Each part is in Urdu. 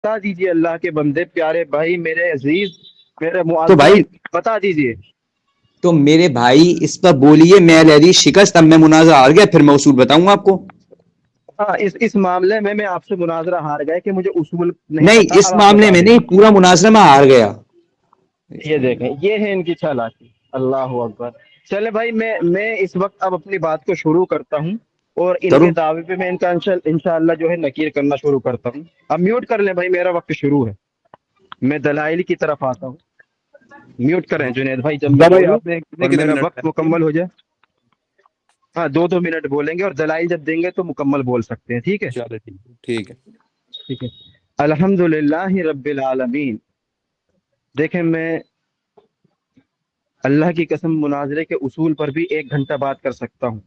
بتا دیجیے اللہ کے بندے پیارے بھائی میرے عزیز میرے تو معزز، بھائی بتا دیجیے. تو میرے بھائی اس پر بولیے میں علی شکست، اب میں مناظرہ ہار گیا، پھر میں اصول بتاؤں گا آپ کو. ہاں اس معاملے میں آپ سے مناظرہ ہار گئے کہ مجھے اصول نہیں نہیں پتا، اس اب آپ معاملے بتا میں دیں. نہیں، پورا مناظرہ میں ہار گیا. یہ دیکھیں یہ ہے ان کی چالاکی. اللہ اکبر. چلے بھائی میں اس وقت اب اپنی بات کو شروع کرتا ہوں، اور ان کروں. کے دعوے پہ میں ان کا انشاءاللہ جو ہے نکیر کرنا شروع کرتا ہوں. اب میوٹ کر لیں بھائی، میرا وقت شروع ہے، میں دلائل کی طرف آتا ہوں. میوٹ کریں جنید بھائی جب میں بھائی بولوں آپ نے اور کتنے میرا منٹ وقت مکمل ہو جائے. ہاں 2 منٹ بولیں گے، اور دلائل جب دیں گے تو مکمل بول سکتے ہیں. ٹھیک ہے چلے ٹھیک ہے. ٹھیک ہے. الحمد للہ رب العالمین. دیکھیں میں اللہ کی قسم مناظرے کے اصول پر بھی 1 گھنٹہ بات کر سکتا ہوں،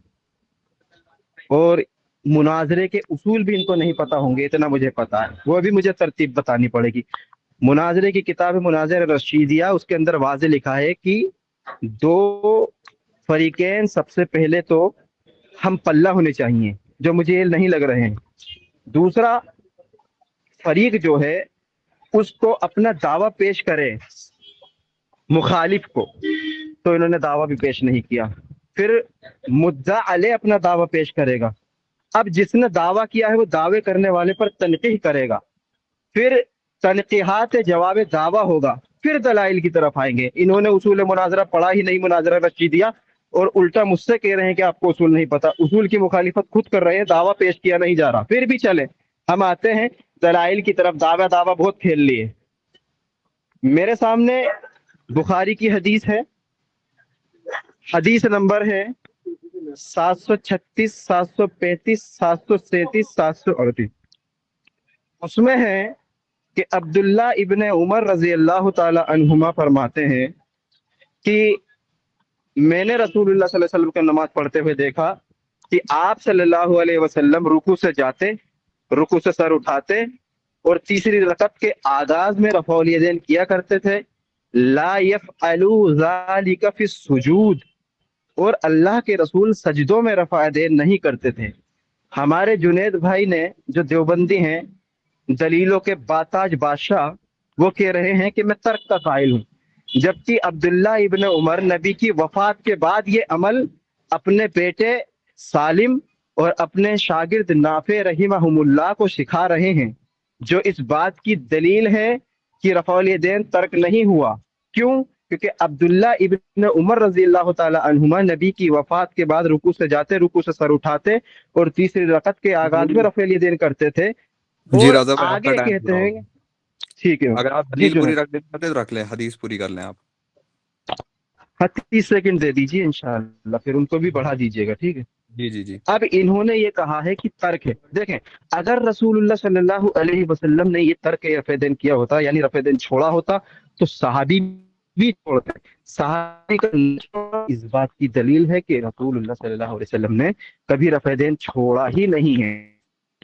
اور مناظرے کے اصول بھی ان کو نہیں پتا ہوں گے، اتنا مجھے پتا ہے، وہ بھی مجھے ترتیب بتانی پڑے گی. مناظرے کی کتاب مناظر رشیدیہ، اس کے اندر واضح لکھا ہے کہ دو فریقین سب سے پہلے تو ہم پلہ ہونے چاہیے، جو مجھے یہ نہیں لگ رہے ہیں. دوسرا فریق جو ہے اس کو اپنا دعویٰ پیش کرے مخالف کو، تو انہوں نے دعویٰ بھی پیش نہیں کیا. پھر مدعا علیہ اپنا دعویٰ پیش کرے گا. اب جس نے دعویٰ کیا ہے وہ دعوے کرنے والے پر تنقیح کرے گا. پھر تنقیحات جواب دعویٰ ہوگا، پھر دلائل کی طرف آئیں گے. انہوں نے اصول مناظرہ پڑھا ہی نہیں، مناظرہ رچی دیا، اور الٹا مجھ سے کہہ رہے ہیں کہ آپ کو اصول نہیں پتا. اصول کی مخالفت خود کر رہے ہیں، دعویٰ پیش کیا نہیں جا رہا. پھر بھی چلے ہم آتے ہیں دلائل کی طرف. دعویٰ بہت کھیل لیے. میرے سامنے بخاری کی حدیث ہے، حدیث نمبر ہے 736 735 737 738. اس میں ہے کہ عبداللہ ابن عمر رضی اللہ تعالی عنہما فرماتے ہیں کہ میں نے رسول اللہ صلی اللہ علیہ وسلم کو نماز پڑھتے ہوئے دیکھا کہ آپ صلی اللہ علیہ وسلم رکوع سے جاتے، رکوع سے سر اٹھاتے، اور تیسری رکعت کے آغاز میں رفع الیدین کیا کرتے تھے. لا یفعلوا ذلک فی السجود، اور اللہ کے رسول سجدوں میں رفع دین نہیں کرتے تھے. ہمارے جنید بھائی نے جو دیوبندی ہیں، دلیلوں کے باتاج بادشاہ، وہ کہہ رہے ہیں کہ میں ترک کا قائل ہوں، جبکہ عبداللہ ابن عمر نبی کی وفات کے بعد یہ عمل اپنے بیٹے سالم اور اپنے شاگرد نافع رحمہم اللہ کو سکھا رہے ہیں، جو اس بات کی دلیل ہے کہ رفع الیدین ترک نہیں ہوا. کیوں؟ کیونکہ عبداللہ ابن عمر رضی اللہ تعالی عنہما نبی کی وفات کے بعد رکوع سے جاتے، رکوع سے سر اٹھاتے، اور تیسری رکعت کے آغاز میں رفع الیدین کرتے تھے. جی اور رضا بھائی آپ کا آگے ٹائم کہتے پورا ہو ہیں، گیا. ٹھیک ہے اگر آپ جی دلیل پوری جنید، رکھ دینا چاہتے ہیں تو رکھ لیں، حدیث پوری کر لیں آپ. 30 سیکنڈ دے دیجیے انشاءاللہ، پھر ان کو بھی بڑھا دیجیے گا. ٹھیک ہے. جی جی جی. اب انہوں نے یہ کہا ہے کہ ترک ہے. دیکھیں اگر رسول اللہ صلی اللہ علیہ وسلم نے یہ ترک رفع دین کیا ہوتا، یعنی رفع دین چھوڑا ہوتا، تو صحابی بھی چھوڑتے. صحابی کا اس بات کی دلیل ہے کہ رسول اللہ صلی اللہ علیہ وسلم نے کبھی رفع دین چھوڑا ہی نہیں ہے.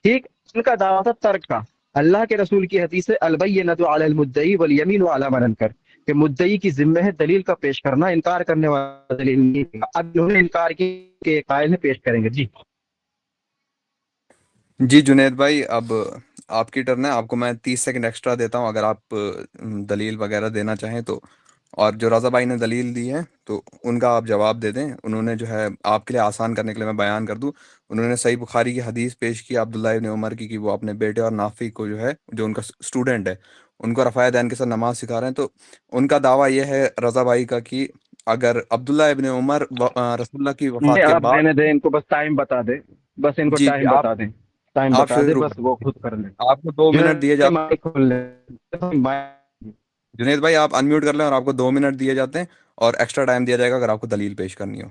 ٹھیک. ان کا دعویٰ تھا ترک کا. اللہ کے رسول کی حدیث ہے البینۃ علی المدعی والیمین علی من انکر، کہ مدعی کی ذمہ ہے دلیل کا پیش کرنا، انکار کرنے والا دلیل نہیں. اب انہوں نے انکار کی کہ قائل ہے، پیش کریں گے. جی جی جنید بھائی اب آپ کی ٹرن ہے. آپ کو میں 30 سیکنڈ ایکسٹرا دیتا ہوں اگر آپ دلیل وغیرہ دینا چاہیں تو. اور جو رضا بھائی نے دلیل دی ہے تو ان کا آپ جواب دے دیں. انہوں نے جو ہے آپ کے لیے آسان کرنے کے لیے میں بیان کر دوں، انہوں نے صحیح بخاری کی حدیث پیش کی عبداللہ ابن عمر کی کہ وہ اپنے بیٹے اور نافی کو جو ہے، جو ان کا اسٹوڈنٹ ہے، ان کو رفع دین کے ساتھ نماز سکھا رہے ہیں. تو ان کا دعویٰ یہ ہے رضا بھائی کا کہ اگر عبداللہ ابن عمر رسول اللہ کی وفات کے آپ بعد. رہنے دیں، ان کو بس ٹائم بتا دیں، بس ان کو جی جی ٹائم آپ بتا دیں، ٹائم آپ بتا دیں، شروع بس کریں. وہ خود کر لیں. آپ کو 2 منٹ دیے جو جاتے مائک کھول لیں. ہیں. جنید بھائی آپ انمیوٹ کر لیں، اور آپ کو 2 منٹ دیے جاتے ہیں، اور ایکسٹرا ٹائم دیا جائے گا اگر آپ کو دلیل پیش کرنی ہو.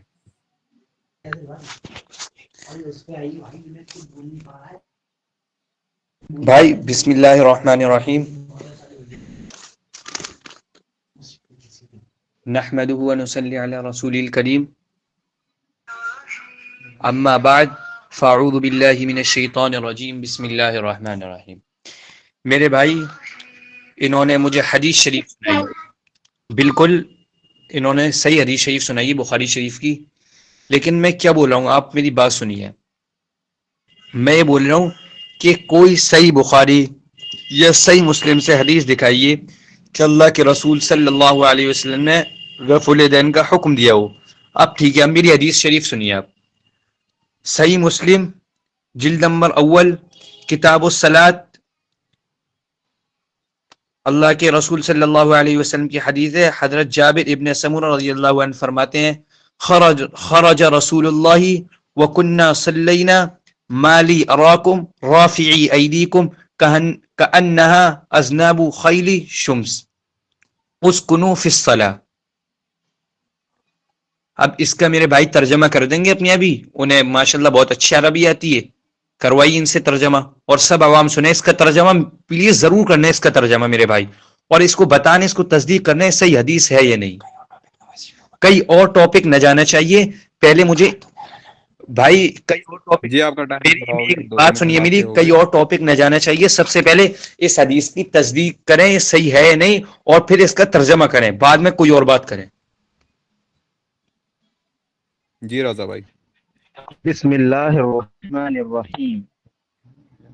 بھائی بسم اللہ الرحمن الرحیم. نحمده ونصلي على رسول الكريم. اما بعد فاعوذ باللہ من الشیطان الرجیم. بسم اللہ الرحمن الرحیم. میرے بھائی انہوں نے مجھے حدیث شریف سنائی، بالکل انہوں نے صحیح حدیث شریف سنائی بخاری شریف کی. لیکن میں کیا بول رہا ہوں، آپ میری بات سنیے. میں یہ بول رہا ہوں کہ کوئی صحیح بخاری یہ صحیح مسلم سے حدیث دکھائیے کہ اللہ کے رسول صلی اللہ علیہ وسلم نے رفع الیدین کا حکم دیا ہو. اب ٹھیک ہے، اب میری حدیث شریف سنیے آپ. صحیح مسلم جلد نمبر اول کتاب الصلاۃ، اللہ کے رسول صلی اللہ علیہ وسلم کی حدیث ہے. حضرت جابر ابن سمورہ رضی اللہ عنہ فرماتے ہیں خرج رسول اللہ وکنا صلینا مالی اراکم رافعی ایدیکم کأنہا اذناب خیل شمس اسکنوا فی الصلاۃ. اب اس کا میرے بھائی ترجمہ کر دیں گے اپنی، ابھی انہیں ماشاءاللہ بہت اچھی عربی آتی ہے، کروائیے ان سے ترجمہ، اور سب عوام سنیں اس کا ترجمہ، پلیز ضرور کرنے اس کا ترجمہ میرے بھائی، اور اس کو بتانے، اس کو تصدیق کرنے صحیح حدیث ہے یا نہیں. کئی اور ٹاپک نہ جانا چاہیے، پہلے مجھے بھائی کئی اور ٹاپک، جی آپ کا ٹائم پورا ہو گیا، 2 بات منٹ سنیے باقی میری، ہو کئی گئے. اور ٹاپک نہ جانا چاہیے. سب سے پہلے اس حدیث کی تصدیق کریں یہ صحیح ہے یا نہیں، اور پھر اس کا ترجمہ کریں، بعد میں کوئی اور بات کریں. جی رضا بھائی. بسم اللہ الرحمن الرحیم.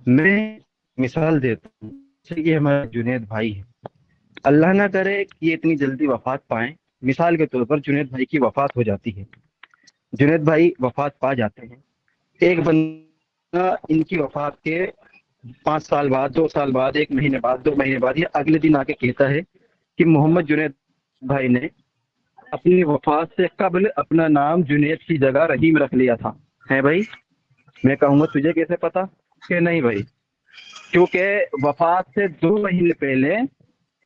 میں مثال دیتا ہوں، جیسے کہ ہمارے جنید بھائی ہیں، اللہ نہ کرے کہ یہ اتنی جلدی وفات پائیں. مثال کے طور پر جنید بھائی کی وفات ہو جاتی ہے، جنید بھائی وفات پا جاتے ہیں. ایک بندہ ان کی وفات کے 5 سال بعد، 2 سال بعد، 1 مہینے بعد، 2 مہینے بعد یا اگلے دن آ کے کہتا ہے کہ محمد جنید بھائی نے اپنی وفات سے قبل اپنا نام جنید کی جگہ رحیم رکھ لیا تھا. ہے بھائی؟ میں کہوں گا تجھے کیسے پتا کہ نہیں بھائی، کیونکہ وفات سے 2 مہینے پہلے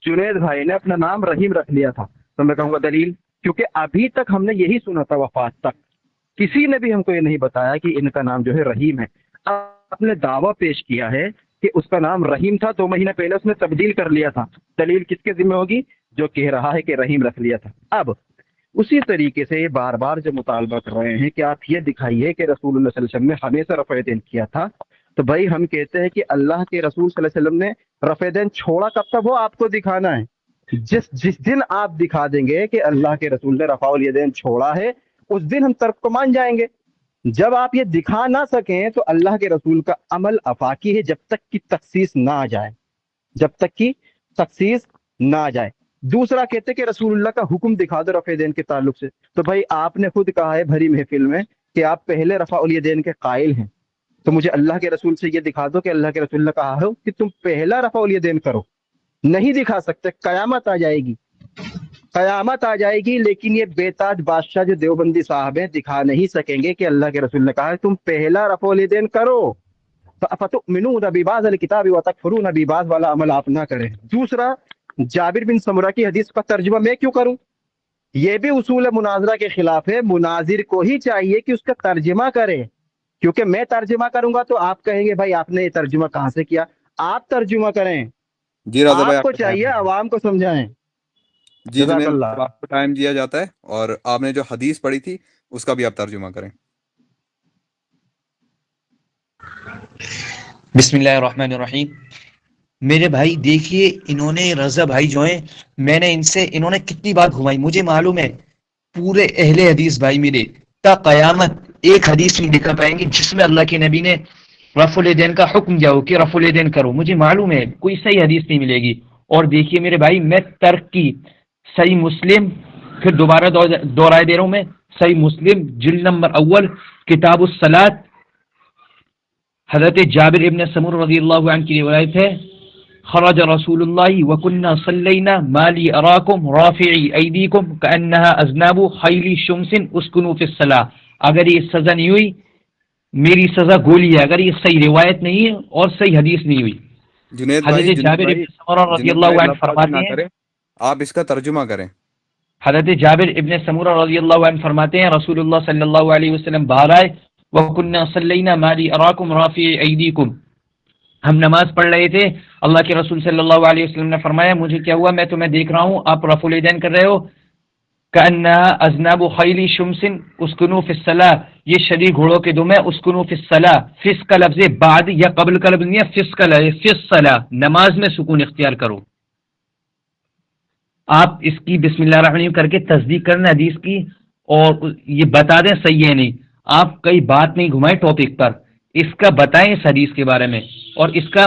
جنید بھائی نے اپنا نام رحیم رکھ لیا تھا. تو میں کہوں گا دلیل، کیونکہ ابھی تک ہم نے یہی سنا تھا، وفات تک کسی نے بھی ہم کو یہ نہیں بتایا کہ ان کا نام جو ہے رحیم ہے. آپ نے دعویٰ پیش کیا ہے کہ اس کا نام رحیم تھا، 2 مہینے پہلے اس نے تبدیل کر لیا تھا. دلیل کس کے ذمہ ہوگی؟ جو کہہ رہا ہے کہ رحیم رکھ لیا تھا. اب اسی طریقے سے بار بار جو مطالبہ کر رہے ہیں کہ آپ یہ دکھائیے کہ رسول اللہ صلی اللہ علیہ وسلم نے ہمیشہ رفع دین کیا تھا، تو بھائی ہم کہتے ہیں کہ اللہ کے رسول صلی اللہ علیہ وسلم نے رفع دین چھوڑا کب تک، وہ آپ کو دکھانا ہے. جس دن آپ دکھا دیں گے کہ اللہ کے رسول نے رفع الیدین چھوڑا ہے، اس دن ہم ترک کو مان جائیں گے. جب آپ یہ دکھا نہ سکیں تو اللہ کے رسول کا عمل آفاقی ہے، جب تک کہ تخصیص نہ آ جائے، جب تک کہ تخصیص نہ آ جائے. دوسرا کہتے کہ رسول اللہ کا حکم دکھا دو رفع دین کے تعلق سے. تو بھائی آپ نے خود کہا ہے بھری محفل میں کہ آپ پہلے رفع الیدین کے قائل ہیں، تو مجھے اللہ کے رسول سے یہ دکھا دو کہ اللہ کے رسول نے کہا ہو کہ تم پہلا رفع الیدین کرو. نہیں دکھا سکتے، قیامت آ جائے گی، قیامت آ جائے گی. لیکن یہ بے تاج بادشاہ جو دیوبندی صاحب ہیں دکھا نہیں سکیں گے کہ اللہ کے رسول نے کہا ہے تم پہلا رفع الیدین کرو. فَأَفَتُؤْمِنُونَ بِبَعْضِ الْكِتَابِ وَتَكْفُرُونَ بِبَعْضِ والا عمل آپ نہ کریں. دوسرا، جابر بن سمرہ کی حدیث کا ترجمہ میں کیوں کروں؟ یہ بھی اصول مناظرہ کے خلاف ہے. مناظر کو ہی چاہیے کہ اس کا ترجمہ کرے، کیونکہ میں ترجمہ کروں گا تو آپ کہیں گے بھائی آپ نے یہ ترجمہ کہاں سے کیا. آپ ترجمہ کریں، جی رضا بھائی آپ کو آپ کا چاہیے ٹائم. عوام کو سمجھائیں. جی جزاک جنید اللہ. آپ کو ٹائم دیا جاتا ہے، اور آپ نے جو حدیث پڑھی تھی اس کا بھی آپ ترجمہ کریں. بسم اللہ الرحمن الرحیم. میرے بھائی دیکھیے، انہوں نے رضا بھائی جو ہیں، میں نے ان سے، انہوں نے کتنی بات گھمائی. مجھے معلوم ہے پورے اہل حدیث بھائی میرے تا قیامت ایک حدیث نہیں دکھا پائیں گے جس میں اللہ کے نبی نے رفع الیدین کا حکم دیا ہو کہ رفع الیدین کرو. مجھے معلوم ہے کوئی صحیح حدیث نہیں ملے گی. اور دیکھیے میرے بھائی، میں ترک کی صحیح مسلم، پھر دوبارہ دوہرائے دے رہا ہوں، میں صحیح مسلم جلد نمبر اول کتاب الصلاۃ، حضرت جابر ابن سمور رضی اللہ عنہ کی روایت ہے، خرج رسول اللہ وکنا صلینا مالی اراکم رافعی ایدیکم کانہا اذناب خیل شمس اسکنوا فی الصلاۃ. اگر یہ سزا نہیں ہوئی، میری سزا گولی ہے، اگر یہ صحیح روایت نہیں ہے اور صحیح حدیث نہیں ہوئی. جنید حضرت بھائی جابر ابن سمورہ رضی جنید بھائی اللہ عنہ لفظ بازی فرماتے نہ ہیں، کریں، آپ اس کا ترجمہ کریں. حضرت جابر ابن سمورہ رضی اللہ عنہ فرماتے ہیں رسول اللہ صلی اللہ علیہ وسلم باہر آئے، وَكُنَّا صَلَّيْنَا مَا لِي أَرَاكُمْ رَافِعِي أَيْدِيكُمْ، ہم نماز پڑھ رہے تھے. اللہ کے رسول صلی اللہ علیہ وسلم نے فرمایا مجھے کیا ہوا، میں تمہیں دیکھ رہا ہوں آپ رفع الیدین کر رہے ہو. كَأَنَّهَا أَذْنَابُ خَيْلِ شُمْسٍ اسْكُنُوا فِي الصَّلَاةِ، یہ شدید گھوڑوں کے دم ہے. اسْكُنُوا فِي الصَّلَاةِ، فِس کا لفظ بعد یا قبل کا لفظ نہیں ہے، فِس کا لفظ، فِي الصَّلَاةِ، نماز میں سکون اختیار کرو. آپ اس کی بسم اللہ الرحمن الرحیم کر کے تصدیق کرنا حدیث کی، اور یہ بتا دیں صحیح ہے نہیں. آپ کئی بات نہیں گھمائے ٹاپک پر، اس کا بتائیں اس حدیث کے بارے میں، اور اس کا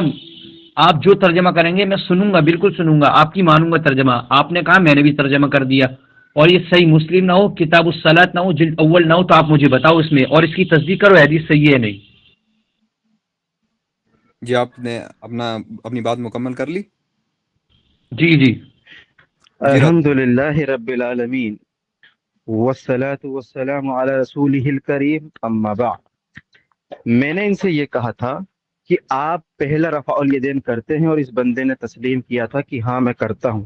آپ جو ترجمہ کریں گے میں سنوں گا، بالکل سنوں گا، آپ کی مانوں گا ترجمہ. آپ نے کہا میں نے بھی ترجمہ کر دیا، اور یہ صحیح مسلم نہ ہو، کتاب الصلاۃ نہ ہو، جلد اول نہ ہو، تو آپ مجھے بتاؤ اس میں، اور اس کی تصدیق کرو حدیث صحیح ہے نہیں. جی آپ نے اپنی بات مکمل کر لی؟ جی جی. جی الحمد للہ رب العالمین والصلاة والسلام علی رسولہ الکریم اما بعد. میں نے ان سے یہ کہا تھا کہ آپ پہلا رفع الیدین کرتے ہیں، اور اس بندے نے تسلیم کیا تھا کہ ہاں میں کرتا ہوں.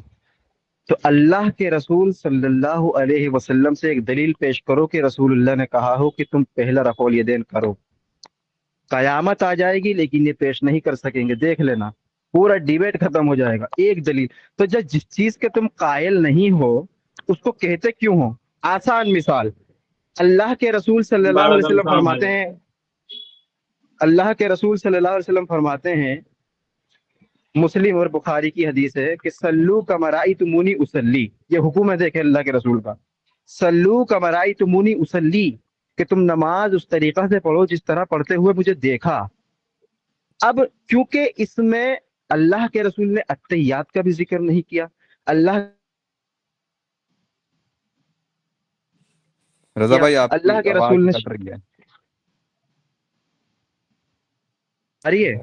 تو اللہ کے رسول صلی اللہ علیہ وسلم سے ایک دلیل پیش کرو کہ رسول اللہ نے کہا ہو کہ تم پہلا رفع الیدین کرو. قیامت آ جائے گی لیکن یہ پیش نہیں کر سکیں گے، دیکھ لینا، پورا ڈیبیٹ ختم ہو جائے گا. ایک دلیل. تو جس چیز کے تم قائل نہیں ہو اس کو کہتے کیوں ہو؟ آسان مثال، اللہ کے رسول صلی اللہ علیہ وسلم فرماتے ہیں، اللہ کے رسول صلی اللہ علیہ وسلم فرماتے ہیں، مسلم اور بخاری کی حدیث ہے کہ سلو کما رأیتمونی اصلی. یہ حکم ہے دیکھیں اللہ کے رسول کا، سلو کما رأیتمونی اصلی، کہ تم نماز اس طریقہ سے پڑھو جس طرح پڑھتے ہوئے مجھے دیکھا. اب کیونکہ اس میں اللہ کے رسول نے التحیات کا بھی ذکر نہیں کیا، رضا بھائی آپ کی اللہ کے آواز رسول نے کٹ رہی ہے. آ رہی ہے؟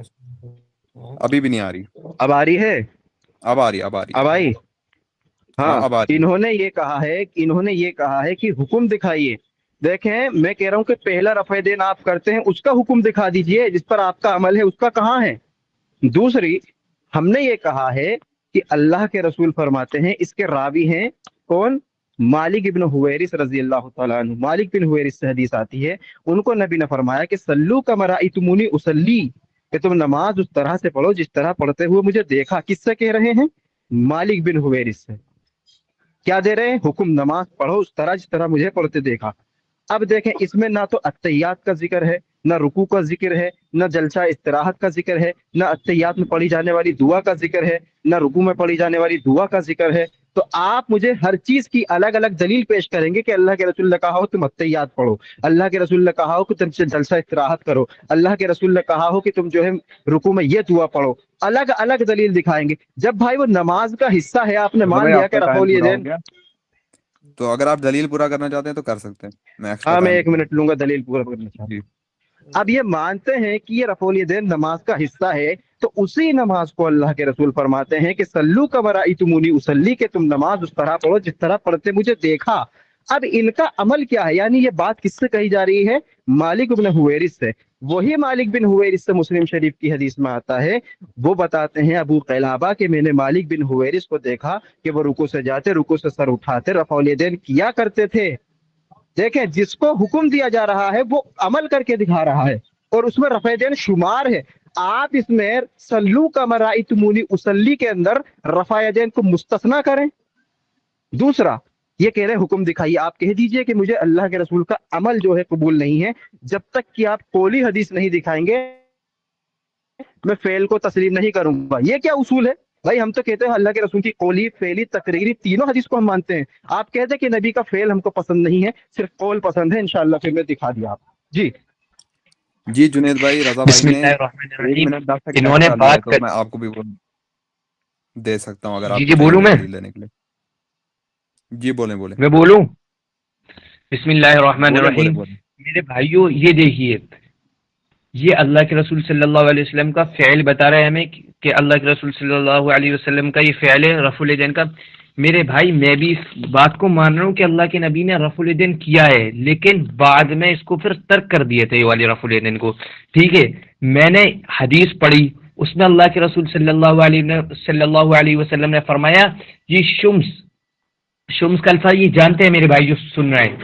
ابھی بھی نہیں آ رہی. اب آ رہی ہے؟ اب آ رہی اب آ رہی اب آئی؟ ہاں، اب آ رہی. انہوں نے یہ کہا ہے کہ حکم دکھائیے. دیکھیں میں کہہ رہا ہوں کہ پہلا رفع دین آپ کرتے ہیں، اس کا حکم دکھا دیجئے، جس پر آپ کا عمل ہے اس کا کہاں ہے؟ دوسری، ہم نے یہ کہا ہے کہ اللہ کے رسول فرماتے ہیں، اس کے راوی ہیں کون؟ مالک ابن حویرث رضی اللہ تعالیٰ عنہ. مالک بن حویرث سے حدیث آتی ہے، ان کو نبی نے فرمایا کہ سلو کما رأیتمونی اصلی، کہ تم نماز اس طرح سے پڑھو جس طرح پڑھتے ہوئے مجھے دیکھا. کس سے کہہ رہے ہیں؟ مالک بن حویرث سے. کیا دے رہے ہیں؟ حکم، نماز پڑھو اس طرح جس طرح مجھے پڑھتے دیکھا. اب دیکھیں اس میں نہ تو التحیات کا ذکر ہے، نہ رکوع کا ذکر ہے، نہ جلسہ استراحت کا ذکر ہے، نہ التحیات میں پڑھی جانے والی دعا کا ذکر ہے، نہ رکوع میں پڑھی جانے والی دعا کا ذکر ہے. تو آپ مجھے ہر چیز کی الگ الگ دلیل پیش کریں گے کہ اللہ کے رسول نے کہا ہو تم التحیات پڑھو، اللہ کے رسول نے کہا ہو کہ تم جلسہ استراحت کرو، اللہ کے رسول نے کہا ہو کہ تم جو ہے رکوع میں یہ دعا پڑھو. الگ الگ دلیل دکھائیں گے. جب بھائی وہ نماز کا حصہ ہے، آپ نے مان لیا کہ رفع الیدین. تو اگر آپ دلیل پورا کرنا چاہتے ہیں تو کر سکتے ہیں. ہاں میں 1 منٹ لوں گا، دلیل پورا کرنا چاہتا جی. ہوں. اب یہ مانتے ہیں کہ یہ رفع الیدین نماز کا حصہ ہے، تو اسی نماز کو اللہ کے رسول فرماتے ہیں کہ سلو کما رأیتمونی اصلی، کہ تم نماز اس طرح پڑھو جس طرح پڑھتے مجھے دیکھا. اب ان کا عمل کیا ہے؟ یعنی یہ بات کس سے کہی جا رہی ہے؟ مالک بن حویرث سے. وہی مالک بن حویرث سے مسلم شریف کی حدیث میں آتا ہے، وہ بتاتے ہیں ابو قلابہ کہ میں نے مالک بن حویرث کو دیکھا کہ وہ رکوع سے جاتے، رکوع سے سر اٹھاتے، رفع الیدین کیا کرتے تھے. دیکھیں جس کو حکم دیا جا رہا ہے وہ عمل کر کے دکھا رہا ہے، اور اس میں رفع دین شمار ہے. آپ اس میں سلو کما رأیتمونی اصلی کے اندر رفع دین کو مستثنا کریں. دوسرا یہ کہہ رہے حکم دکھائیے. آپ کہہ دیجئے کہ مجھے اللہ کے رسول کا عمل جو ہے قبول نہیں ہے، جب تک کہ آپ قولی حدیث نہیں دکھائیں گے میں فعل کو تسلیم نہیں کروں گا. یہ کیا اصول ہے بھائی؟ ہم تو کہتے ہیں اللہ کے رسول کی قولی، فعلی، تقریری تینوں حدیث کو ہم مانتے ہیں. آپ کہتے ہیں کہ نبی کا فعل ہم کو پسند نہیں ہے، صرف قول پسند ہے. انشاءاللہ پھر میں دکھا دیا آپ. جی جی جنید بھائی، رضا بسم بھائی نے اللہ الرحمن 1 الرحیم. منٹ 10 سیکنڈ انہوں نے ایکسٹرا لیا ہے، بات تو میں آپ کو بھی وہ دے سکتا ہوں اگر آپ جی چاہیں بولوں گے میں دلیل دینے کے لیے. جی بولیں میں بولوں. بسم اللہ الرحمن الرحیم. بولیں. میرے بھائیوں یہ دیکھیے، یہ اللہ کے رسول صلی اللہ علیہ وسلم کا فعل بتا رہے ہیں ہمیں کہ اللہ کے رسول صلی اللہ علیہ وسلم کا یہ فعل ہے رفع الیدین کا. میرے بھائی میں بھی اس بات کو مان رہا ہوں کہ اللہ کے نبی نے رفع الیدین کیا ہے، لیکن بعد میں اس کو پھر ترک کر دیے تھے یہ والی رفع الیدین کو. ٹھیک ہے، میں نے حدیث پڑھی، اس میں اللہ کے رسول صلی اللہ علیہ وسلم نے فرمایا یہ شمس کا الفاظ یہ جانتے ہیں میرے بھائی جو سن رہے ہیں،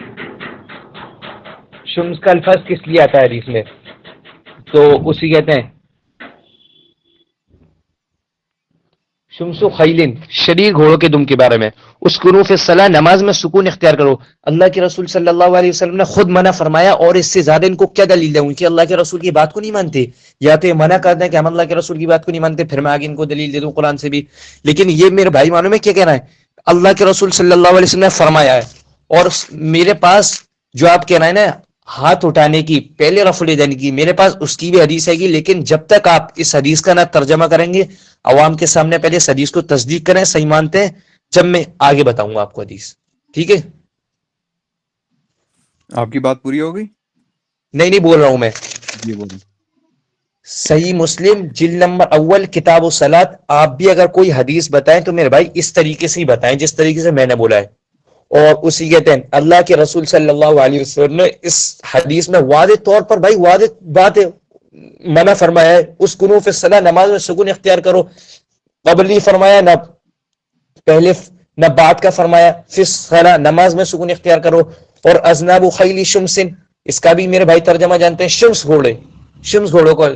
شمس کا الفاظ کس لیے آتا ہے حدیث میں؟ تو اسی کہتے ہیں شمس و خیلن، شریر گھوڑوں کے دم کے بارے میں. اسکنوا فی الصلاۃ، نماز میں سکون اختیار کرو. اللہ کے رسول صلی اللہ علیہ وسلم نے خود منع فرمایا، اور اس سے زیادہ ان کو کیا دلیل دوں کہ اللہ کے رسول کی بات کو نہیں مانتے؟ یا تو یہ منع کرتے ہیں کہ ہم اللہ کے رسول کی بات کو نہیں مانتے، پھر میں آگے ان کو دلیل دے دوں قرآن سے بھی. لیکن یہ میرے بھائی مانو میں کیا کہنا ہے، اللہ کے رسول صلی اللہ علیہ وسلم نے فرمایا ہے، اور میرے پاس جو آپ کہنا ہے نا ہاتھ اٹھانے کی، پہلے رفع الیدین کی، میرے پاس اس کی بھی حدیث ہے گی، لیکن جب تک آپ اس حدیث کا نہ ترجمہ کریں گے عوام کے سامنے، پہلے اس حدیث کو تصدیق کریں، صحیح مانتے ہیں، جب میں آگے بتاؤں گا آپ کو حدیث. ٹھیک ہے؟ آپ کی بات پوری ہو گئی؟ نہیں بول رہا ہوں میں. جی بولیں. صحیح مسلم جلد نمبر اول کتاب الصلاۃ. آپ بھی اگر کوئی حدیث بتائیں تو میرے بھائی اس طریقے سے ہی بتائیں جس طریقے سے میں نے بولا ہے. اور اسی کہتے ہیں اللہ کے رسول صلی اللہ علیہ وسلم نے اس حدیث میں واضح طور پر بھائی واضح بات ہے منع فرمایا ہے، اس کنو فی الصلاۃ، نماز میں سکون اختیار کرو. قبلی فرمایا نہ پہلے نہ بعد کا فرمایا، فی الصلاۃ نماز میں سکون اختیار کرو. اور اذناب خیل شمسن، اس کا بھی میرے بھائی ترجمہ جانتے ہیں، شمس گھوڑے، شمس گھوڑوں کو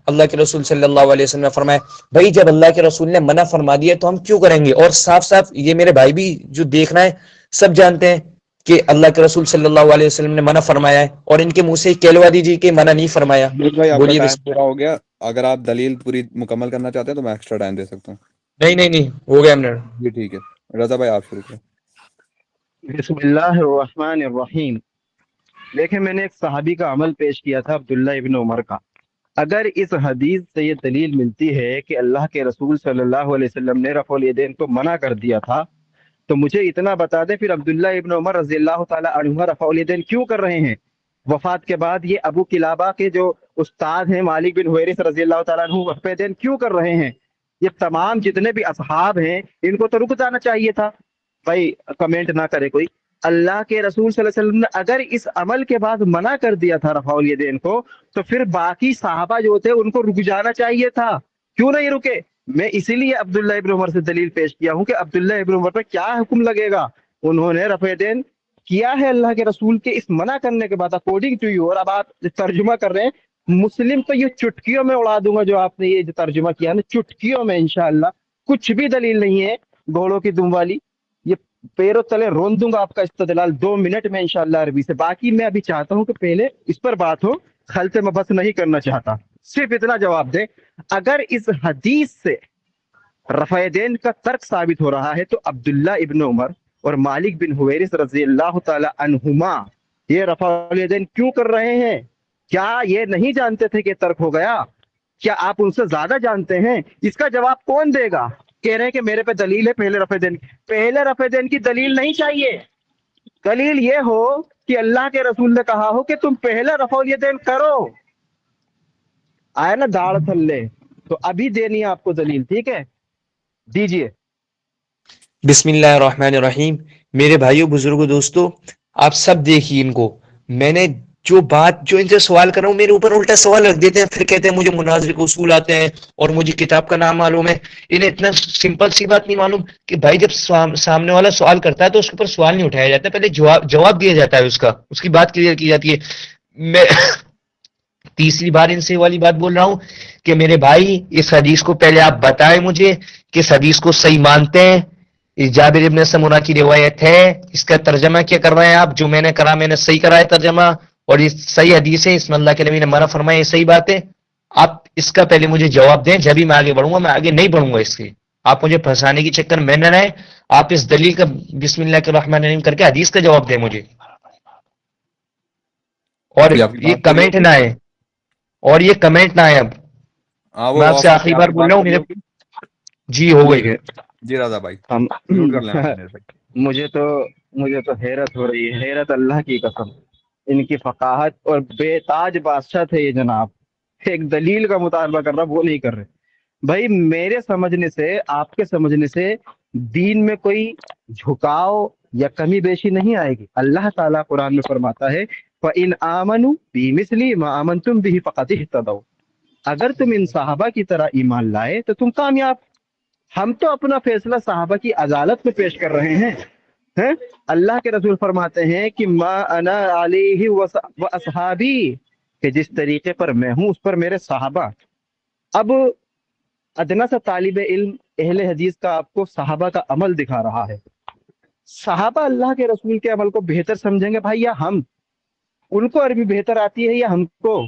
اللہ کے رسول صلی اللہ علیہ وسلم نے فرمایا. بھائی جب اللہ کے رسول نے منع فرما دیا تو ہم کیوں کریں گے؟ اور صاف صاف یہ میرے بھائی بھی جو دیکھنا ہے سب جانتے ہیں کہ اللہ کے رسول صلی اللہ علیہ وسلم نے منع فرمایا ہے، اور ان کے منہ سے کہلوا دیجیے کہ منع نہیں فرمایا. بھائی آپ کا بولیے ٹائم پورا ہو گیا، اگر آپ دلیل پوری مکمل کرنا چاہتے ہیں تو میں ایکسٹرا ٹائم دے سکتا ہوں. نہیں ہو گیا ہم نے. جی ٹھیک ہے، رضا بھائی آپ شروع کریں. بسم اللہ الرحمن الرحیم. دیکھیں میں نے ایک صحابی کا عمل پیش کیا تھا، عبداللہ ابن عمر کا. اگر اس حدیث سے یہ دلیل ملتی ہے کہ اللہ کے رسول صلی اللہ علیہ وسلم نے رفع الیدین کو منع کر دیا تھا، تو مجھے اتنا بتا دیں پھر عبداللہ ابن عمر رضی اللہ تعالی عنہ رفع الیدین کیوں کر رہے ہیں؟ وفات کے بعد یہ ابو قلابہ کے جو استاد ہیں مالک بن حویرث رضی اللہ تعالیٰ عنہ رفع الیدین کیوں کر رہے ہیں؟ یہ تمام جتنے بھی اصحاب ہیں ان کو تو رک جانا چاہیے تھا. بھائی کمنٹ نہ کرے کوئی. اللہ کے رسول صلی اللہ علیہ وسلم نے اگر اس عمل کے بعد منع کر دیا تھا رفع الیدین کو، تو پھر باقی صحابہ جو تھے ان کو رک جانا چاہیے تھا. کیوں نہیں رکے؟ میں اسی لیے عبداللہ ابن عمر سے دلیل پیش کیا ہوں کہ عبداللہ ابن عمر پر کیا حکم لگے گا. انہوں نے رفع الیدین کیا ہے اللہ کے رسول کے اس منع کرنے کے بعد اکارڈنگ ٹو یو. اور اب آپ ترجمہ کر رہے ہیں مسلم، تو یہ چٹکیوں میں اڑا دوں گا جو آپ نے یہ جو ترجمہ کیا نا، چٹکیوں میں انشاءاللہ. کچھ بھی دلیل نہیں ہے گھوڑوں کی دم والی. یہ پیروں تلے رون دوں گا آپ کا استدلال 2 منٹ میں انشاءاللہ عربی سے. باقی میں ابھی چاہتا ہوں کہ پہلے اس پر بات ہو، خلطے میں بس نہیں کرنا چاہتا. صرف اتنا جواب دیں، اگر اس حدیث سے رفع الیدین کا ترک ثابت ہو رہا ہے تو عبداللہ ابن عمر اور مالک بن حویرث رضی اللہ تعالی عنہما یہ رفع الیدین کیوں کر رہے ہیں؟ کیا یہ نہیں جانتے تھے کہ ترک ہو گیا؟ کیا آپ ان سے زیادہ جانتے ہیں؟ اس کا جواب کون دے گا؟ کہہ رہے ہیں کہ میرے پہ دلیل ہے پہلے رفع الیدین. پہلے رفع الیدین کی دلیل نہیں چاہیے. دلیل یہ ہو کہ اللہ کے رسول نے کہا ہو کہ تم پہلے رفع الیدین کرو. آیا نا داڑھ تھلے؟ تو ابھی دینی ہے آپ کو دلیل. ٹھیک ہے دیجئے. بسم اللہ الرحمن الرحیم. میرے بھائیوں بزرگوں دوستو، آپ سب دیکھیے ان کو. میں نے جو ان سے سوال کر رہا ہوں میرے اوپر الٹا سوال رکھ دیتے ہیں، پھر کہتے ہیں مجھے مناظرے کے اصول آتے ہیں اور مجھے کتاب کا نام معلوم ہے. انہیں اتنا سمپل سی بات نہیں معلوم کہ بھائی جب سامنے والا سوال کرتا ہے تو اس کے اوپر سوال نہیں اٹھایا جاتا، پہلے جواب دیا جاتا ہے، اس کی بات کلیئر کی جاتی ہے. میں تیسری بار ان سے والی بات بول رہا ہوں کہ میرے بھائی اس حدیث کو پہلے آپ بتائیں مجھے کہ اس حدیث کو صحیح مانتے ہیں. جابر ابن سمرہ کی روایت ہے، اس کا ترجمہ کیا کر رہے ہیں آپ؟ جو میں نے کرا میں نے صحیح کرا ہے ترجمہ، اور یہ صحیح حدیث ہے، اس میں اللہ کے نبی نے منع فرمایا، یہ صحیح بات ہے. آپ اس کا پہلے مجھے جواب دیں، جبھی میں آگے بڑھوں گا. میں آگے نہیں بڑھوں گا اس کے. آپ مجھے پھنسانے کی چکر میں نہ رہے. آپ اس دلیل کا بسم اللہ الرحمن الرحیم کر کے حدیث کا جواب دیں مجھے، اور ابھی آپ کی یہ بات پوری کمنٹ ہوگی؟ نہ آئے، اور یہ کمنٹ نہ آئے. اب ہاں میں وہ آپ سے آخری بار کی بول بات رہا ہوں، پوری میرے ہوگی. جی ہو گئی. دیکھیں جی رضا بھائی ہم میوٹ کر لیں آپ میرے بھائی. مجھے تو حیرت ہو رہی ہے، حیرت اللہ کی قسم. ان کی فقاہت، اور بے تاج بادشاہ تھے یہ جناب. ایک دلیل کا مطالبہ کر رہا، وہ نہیں کر رہے. بھائی میرے سمجھنے سے، آپ کے سمجھنے سے دین میں کوئی جھکاؤ یا کمی بیشی نہیں آئے گی. اللہ تعالیٰ قرآن میں فرماتا ہے فَإِنْ آمَنُوا بِمِثْلِ مَا آمَنْتُمْ بِهِ فَقَدِ اهْتَدَوْا. اگر تم ان صحابہ کی طرح ایمان لائے تو تم کامیاب. ہم تو اپنا فیصلہ صحابہ کی عدالت میں پیش کر رہے ہیں. اللہ کے رسول فرماتے ہیں کہ ما انا علیہ و اصحابی، کہ جس طریقے پر میں ہوں اس پر میرے صحابہ. اب ادنا سا طالب علم اہل حدیث کا آپ کو صحابہ کا عمل دکھا رہا ہے. صحابہ اللہ کے رسول کے عمل کو بہتر سمجھیں گے بھائی یا ہم؟ ان کو عربی بہتر آتی ہے یا ہم کو؟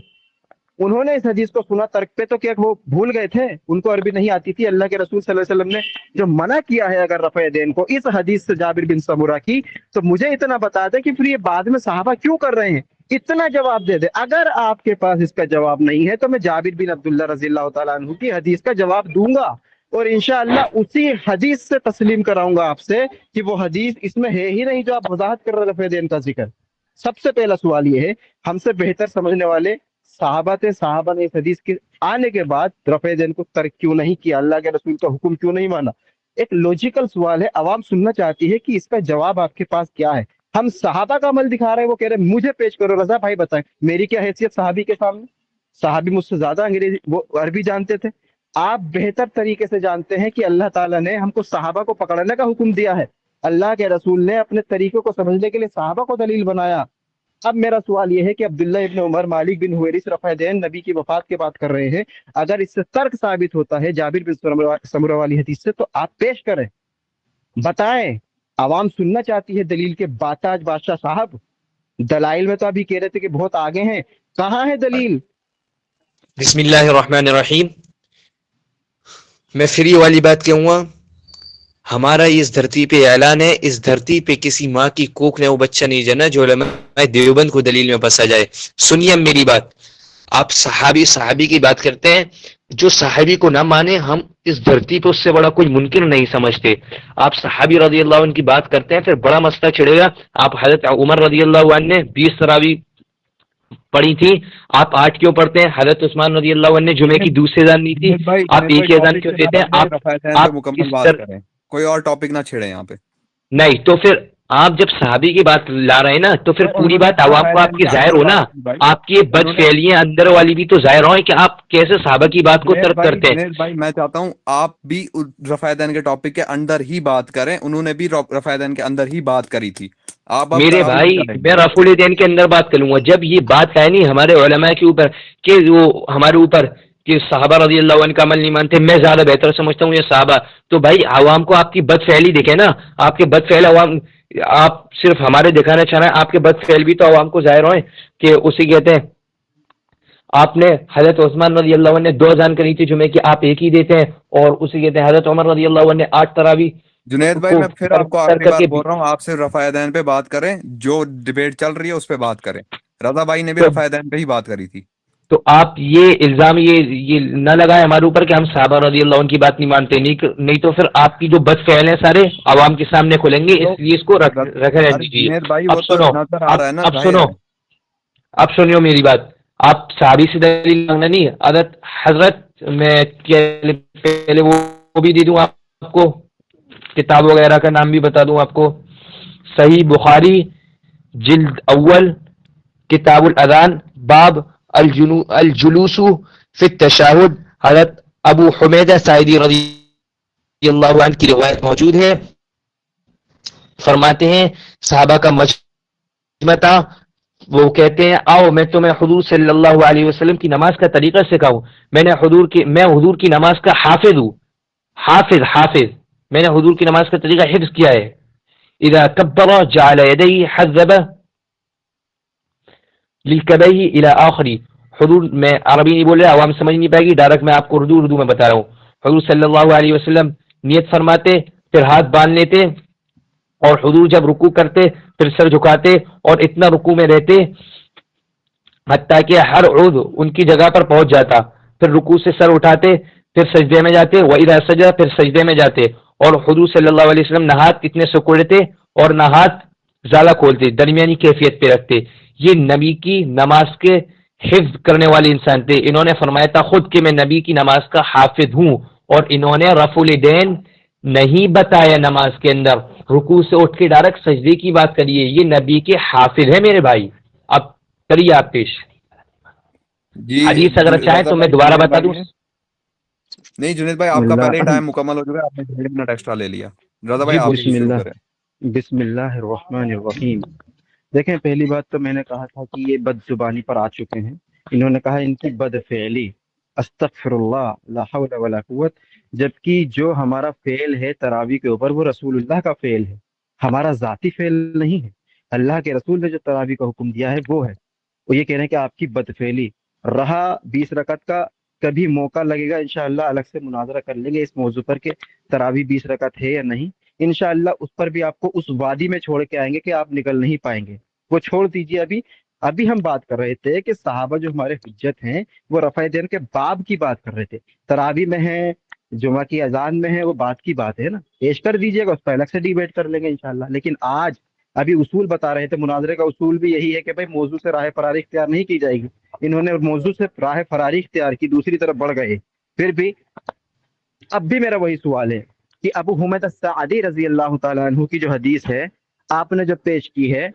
انہوں نے اس حدیث کو سنا ترک پہ تو کیا وہ بھول گئے تھے؟ ان کو عربی نہیں آتی تھی. اللہ کے رسول صلی اللہ علیہ وسلم نے جو منع کیا ہے اگر رفع دین کو اس حدیث سے جابر بن سمرہ کی، تو مجھے اتنا بتا دیں کہ پھر یہ بعد میں صحابہ کیوں کر رہے ہیں؟ اتنا جواب دے دے. اگر آپ کے پاس اس کا جواب نہیں ہے تو میں جابر بن عبداللہ رضی اللہ تعالیٰ عنہ کی حدیث کا جواب دوں گا، اور انشاءاللہ اسی حدیث سے تسلیم کراؤں گا آپ سے کہ وہ حدیث اس میں ہے ہی نہیں جو آپ وضاحت کر رہے رفع دین کا ذکر. سب سے پہلا سوال یہ ہے، ہم سے بہتر سمجھنے والے صحابہ تھے، صحابہ نے اس حدیث کے آنے کے بعد رفع دین کو ترک کیوں نہیں کیا، اللہ کے رسول کا حکم کیوں نہیں مانا؟ ایک لوجیکل سوال ہے، عوام سننا چاہتی ہے کہ اس کا جواب آپ کے پاس کیا ہے. ہم صحابہ کا عمل دکھا رہے ہیں، وہ کہہ رہے ہیں مجھے پیش کرو. رضا بھائی بتائیں میری کیا حیثیت صحابی کے سامنے؟ صحابی مجھ سے زیادہ انگریزی وہ عربی جانتے تھے. آپ بہتر طریقے سے جانتے ہیں کہ اللہ تعالیٰ نے ہم کو صحابہ کو پکڑنے کا حکم دیا ہے، اللہ کے رسول نے اپنے طریقے کو سمجھنے کے لیے صحابہ کو دلیل بنایا. اب میرا سوال یہ ہے کہ عبداللہ ابن عمر، مالک بن حویرث رفع دین نبی کی وفات کے بعد کر رہے ہیں، اگر اس سے ترک ثابت ہوتا ہے جابر بن سمرہ والی حدیث سے تو آپ پیش کریں، بتائیں. عوام سننا چاہتی ہے دلیل کے باتاج بادشاہ صاحب. دلائل میں تو ابھی کہہ رہے تھے کہ بہت آگے ہیں، کہاں ہے دلیل؟ بسم اللہ الرحمن الرحیم. میں فری والی بات کہوں گا، ہمارا اس دھرتی پہ اعلان ہے، اس دھرتی پہ کسی ماں کی کوکھ نے وہ بچہ نہیں جنا جو علماء دیوبند کو دلیل میں پھنسا جائے. سنیے اب میری بات. آپ صحابی کی بات کرتے ہیں، جو صحابی کو نہ مانے ہم اس دھرتی پہ اس سے بڑا کوئی منکر نہیں سمجھتے. آپ صحابی رضی اللہ عنہ کی بات کرتے ہیں پھر بڑا مسئلہ چھڑے گا. آپ حضرت عمر رضی اللہ عنہ نے 20 تراویح پڑھی تھی، آپ 8 کیوں پڑھتے ہیں؟ حضرت عثمان رضی اللہ عنہ نے جمعے کی دوسری اذان دی تھی، آپ ایک ہی اذان کیوں دیتے ہیں؟ رفع دین پہ آپ مکمل اس بات طرح کریں، کوئی اور ٹاپک نہ چھیڑیں یہاں پہ. نہیں تو پھر آپ جب صحابی کی بات لا رہے ہیں نا تو پھر پوری بات عوام کو آپ کی ظاہر ہو نا. آپ کی بد فعلیاں اندر والی بھی تو ظاہر ہوں کہ آپ کیسے صحابہ کی بات کو ترک کرتے ہیں. جنید بھائی میں چاہتا ہوں آپ بھی رفع دین کے ٹاپک کے اندر ہی بات کریں، انہوں نے بھی رفع دین کے اندر ہی بات کری تھی. آپ اب میرے تراویح بھائی کریں. میں رفع الدین کے اندر بات کروں گا جب یہ بات ہے نہیں ہمارے علماء کے اوپر کہ وہ ہمارے اوپر کہ صحابہ رضی اللہ عنہ کا عمل نہیں مانتے، میں زیادہ بہتر سمجھتا ہوں یہ صحابہ. تو بھائی عوام کو آپ کی بد فعلی دیکھیں نا، آپ کے بد فعل عوام، آپ صرف ہمارے دکھانا چاہ رہے ہیں، آپ کے بد فعل بھی تو عوام کو ظاہر ہوئے کہ اسی کہتے ہیں. آپ نے حضرت عثمان رضی اللہ عنہ نے 2 اذان کری تھی جمعے کی، آپ ایک ہی دیتے ہیں، اور اسی کہتے ہیں حضرت عمر رضی اللہ عنہ نے 8 تراویح جنید بھائی کو میں پھر آپ کو کر آخری کر بار کے. بول رہا ہوں، آپ صرف رفع دین پہ بات کریں، جو ڈبیٹ چل رہی ہے اس پہ بات کریں. رضا بھائی نے بھی تو رفع دین پہ ہی بات کری تھی. تو آپ یہ الزام یہ نہ لگائیں ہمارے اوپر کہ ہم صحابہ رضی اللہ عنہ کی بات نہیں مانتے، نہیں تو پھر آپ کی جو بد فعل ہیں سارے عوام کے سامنے کھلیں گے، تو اس لیے اس کو رکھے رہنے ارے دیجیے. جنید بھائی اب وہ تو سنو، نظر آ رہا ہے نا، اب ظاہر سنو، ہے. اب سنیو میری بات. آپ صحابی سے دلیل مانگنا نہیں، حضرت میں پہلے وہ بھی دے دوں آپ کو، کتاب وغیرہ کا نام بھی بتا دوں آپ کو. صحیح بخاری جلد اول کتاب الاذان باب الجلوس فی التشہد، حضرت ابو حمیدہ ساعدی رضی اللہ عنہ کی روایت موجود ہے. فرماتے ہیں صحابہ کا مجمع تھا، وہ کہتے ہیں آؤ میں تمہیں حضور صلی اللہ علیہ وسلم کی نماز کا طریقہ سکھاؤں. میں حضور کی نماز کا حافظ ہوں، حافظ میں نے حضور کی نماز کا طریقہ حفظ کیا ہے. اذا کبر جعل یدیہ حذب للکبیہ الی آخری. حضور میں عربی نہیں بول رہا، عوام سمجھ نہیں پائے گی، ڈائریکٹ میں آپ کو اردو میں بتا رہا ہوں. حضور صلی اللہ علیہ وسلم نیت فرماتے، پھر ہاتھ باندھ لیتے، اور حضور جب رکوع کرتے پھر سر جھکاتے اور اتنا رکوع میں رہتے حتیٰ کہ ہر عضو ان کی جگہ پر پہنچ جاتا. پھر رکوع سے سر اٹھاتے، پھر سجدے میں جاتے، وَإِذَا سَجَدَ پھر سجدے میں جاتے. اور حضور صلی اللہ علیہ وسلم نہ ہاتھ اتنے سکڑتے اور نہ ہاتھ زیادہ کھولتے، درمیانی کیفیت پہ رکھتے. یہ نبی کی نماز کے حفظ کرنے والے انسان تھے. انہوں نے فرمایا تھا خود کہ میں نبی کی نماز کا حافظ ہوں، اور انہوں نے رفع الیدین نہیں بتایا نماز کے اندر، رکوع سے اٹھ کے ڈائریکٹ سجدے کی بات کریے. یہ نبی کے حافظ ہے میرے بھائی. اب کریے آپ پیش جی حدیث اگر چاہیں رضا تو میں بھائی، دوبارہ جنید بتا بھائی دوں. نے نہیں، جنید بھائی بسم آپ کا پہلے ہی اللہ ٹائم مکمل ہو چکا ہے، آپ نے 1.5 منٹ ایکسٹرا لے لیا. رضا بھائی جی آپ بولیے. ہی بسم شروع اللہ، کریں. بسم اللہ الرحمن الرحیم. دیکھیں پہلی بات تو میں نے کہا تھا کہ یہ بد زبانی پر آ چکے ہیں. انہوں نے کہا ان کی بد فعلی، استغفر اللہ لا حول ولا قوت، جبکہ جو ہمارا فعل ہے تراویح کے اوپر وہ رسول اللہ کا فعل ہے، ہمارا ذاتی فعل نہیں ہے. اللہ کے رسول نے جو تراویح کا حکم دیا ہے وہ ہے. وہ یہ کہہ رہے ہیں کہ آپ کی بد فعلی رہا 20 رکعت کا. کبھی موقع لگے گا انشاءاللہ الگ سے مناظرہ کر لیں گے اس موضوع پر کہ تراویح 20 رکعت ہے یا نہیں. انشاءاللہ اس پر بھی آپ کو اس وادی میں چھوڑ کے آئیں گے کہ آپ نکل نہیں پائیں گے. وہ چھوڑ دیجیے ابھی. ابھی ہم بات کر رہے تھے کہ صحابہ جو ہمارے حجت ہیں وہ رفع دین کے باب کی بات کر رہے تھے، تراویح میں ہے، جمعہ کی اذان میں ہے، وہ بات کی بات ہے نا، پیش کر دیجیے گا، اس پہ الگ سے ڈیبیٹ کر لیں گے انشاءاللہ۔ لیکن آج ابھی اصول بتا رہے تھے، مناظرے کا اصول بھی یہی ہے کہ بھائی موضوع سے راہ فراری اختیار نہیں کی جائے گی، انہوں نے موضوع سے راہ فراری اختیار کی، دوسری طرف بڑھ گئے۔ پھر بھی اب بھی میرا وہی سوال ہے کہ ابو حمید الساعدی رضی اللہ تعالیٰ عنہ کی جو حدیث ہے آپ نے جو پیش کی ہے،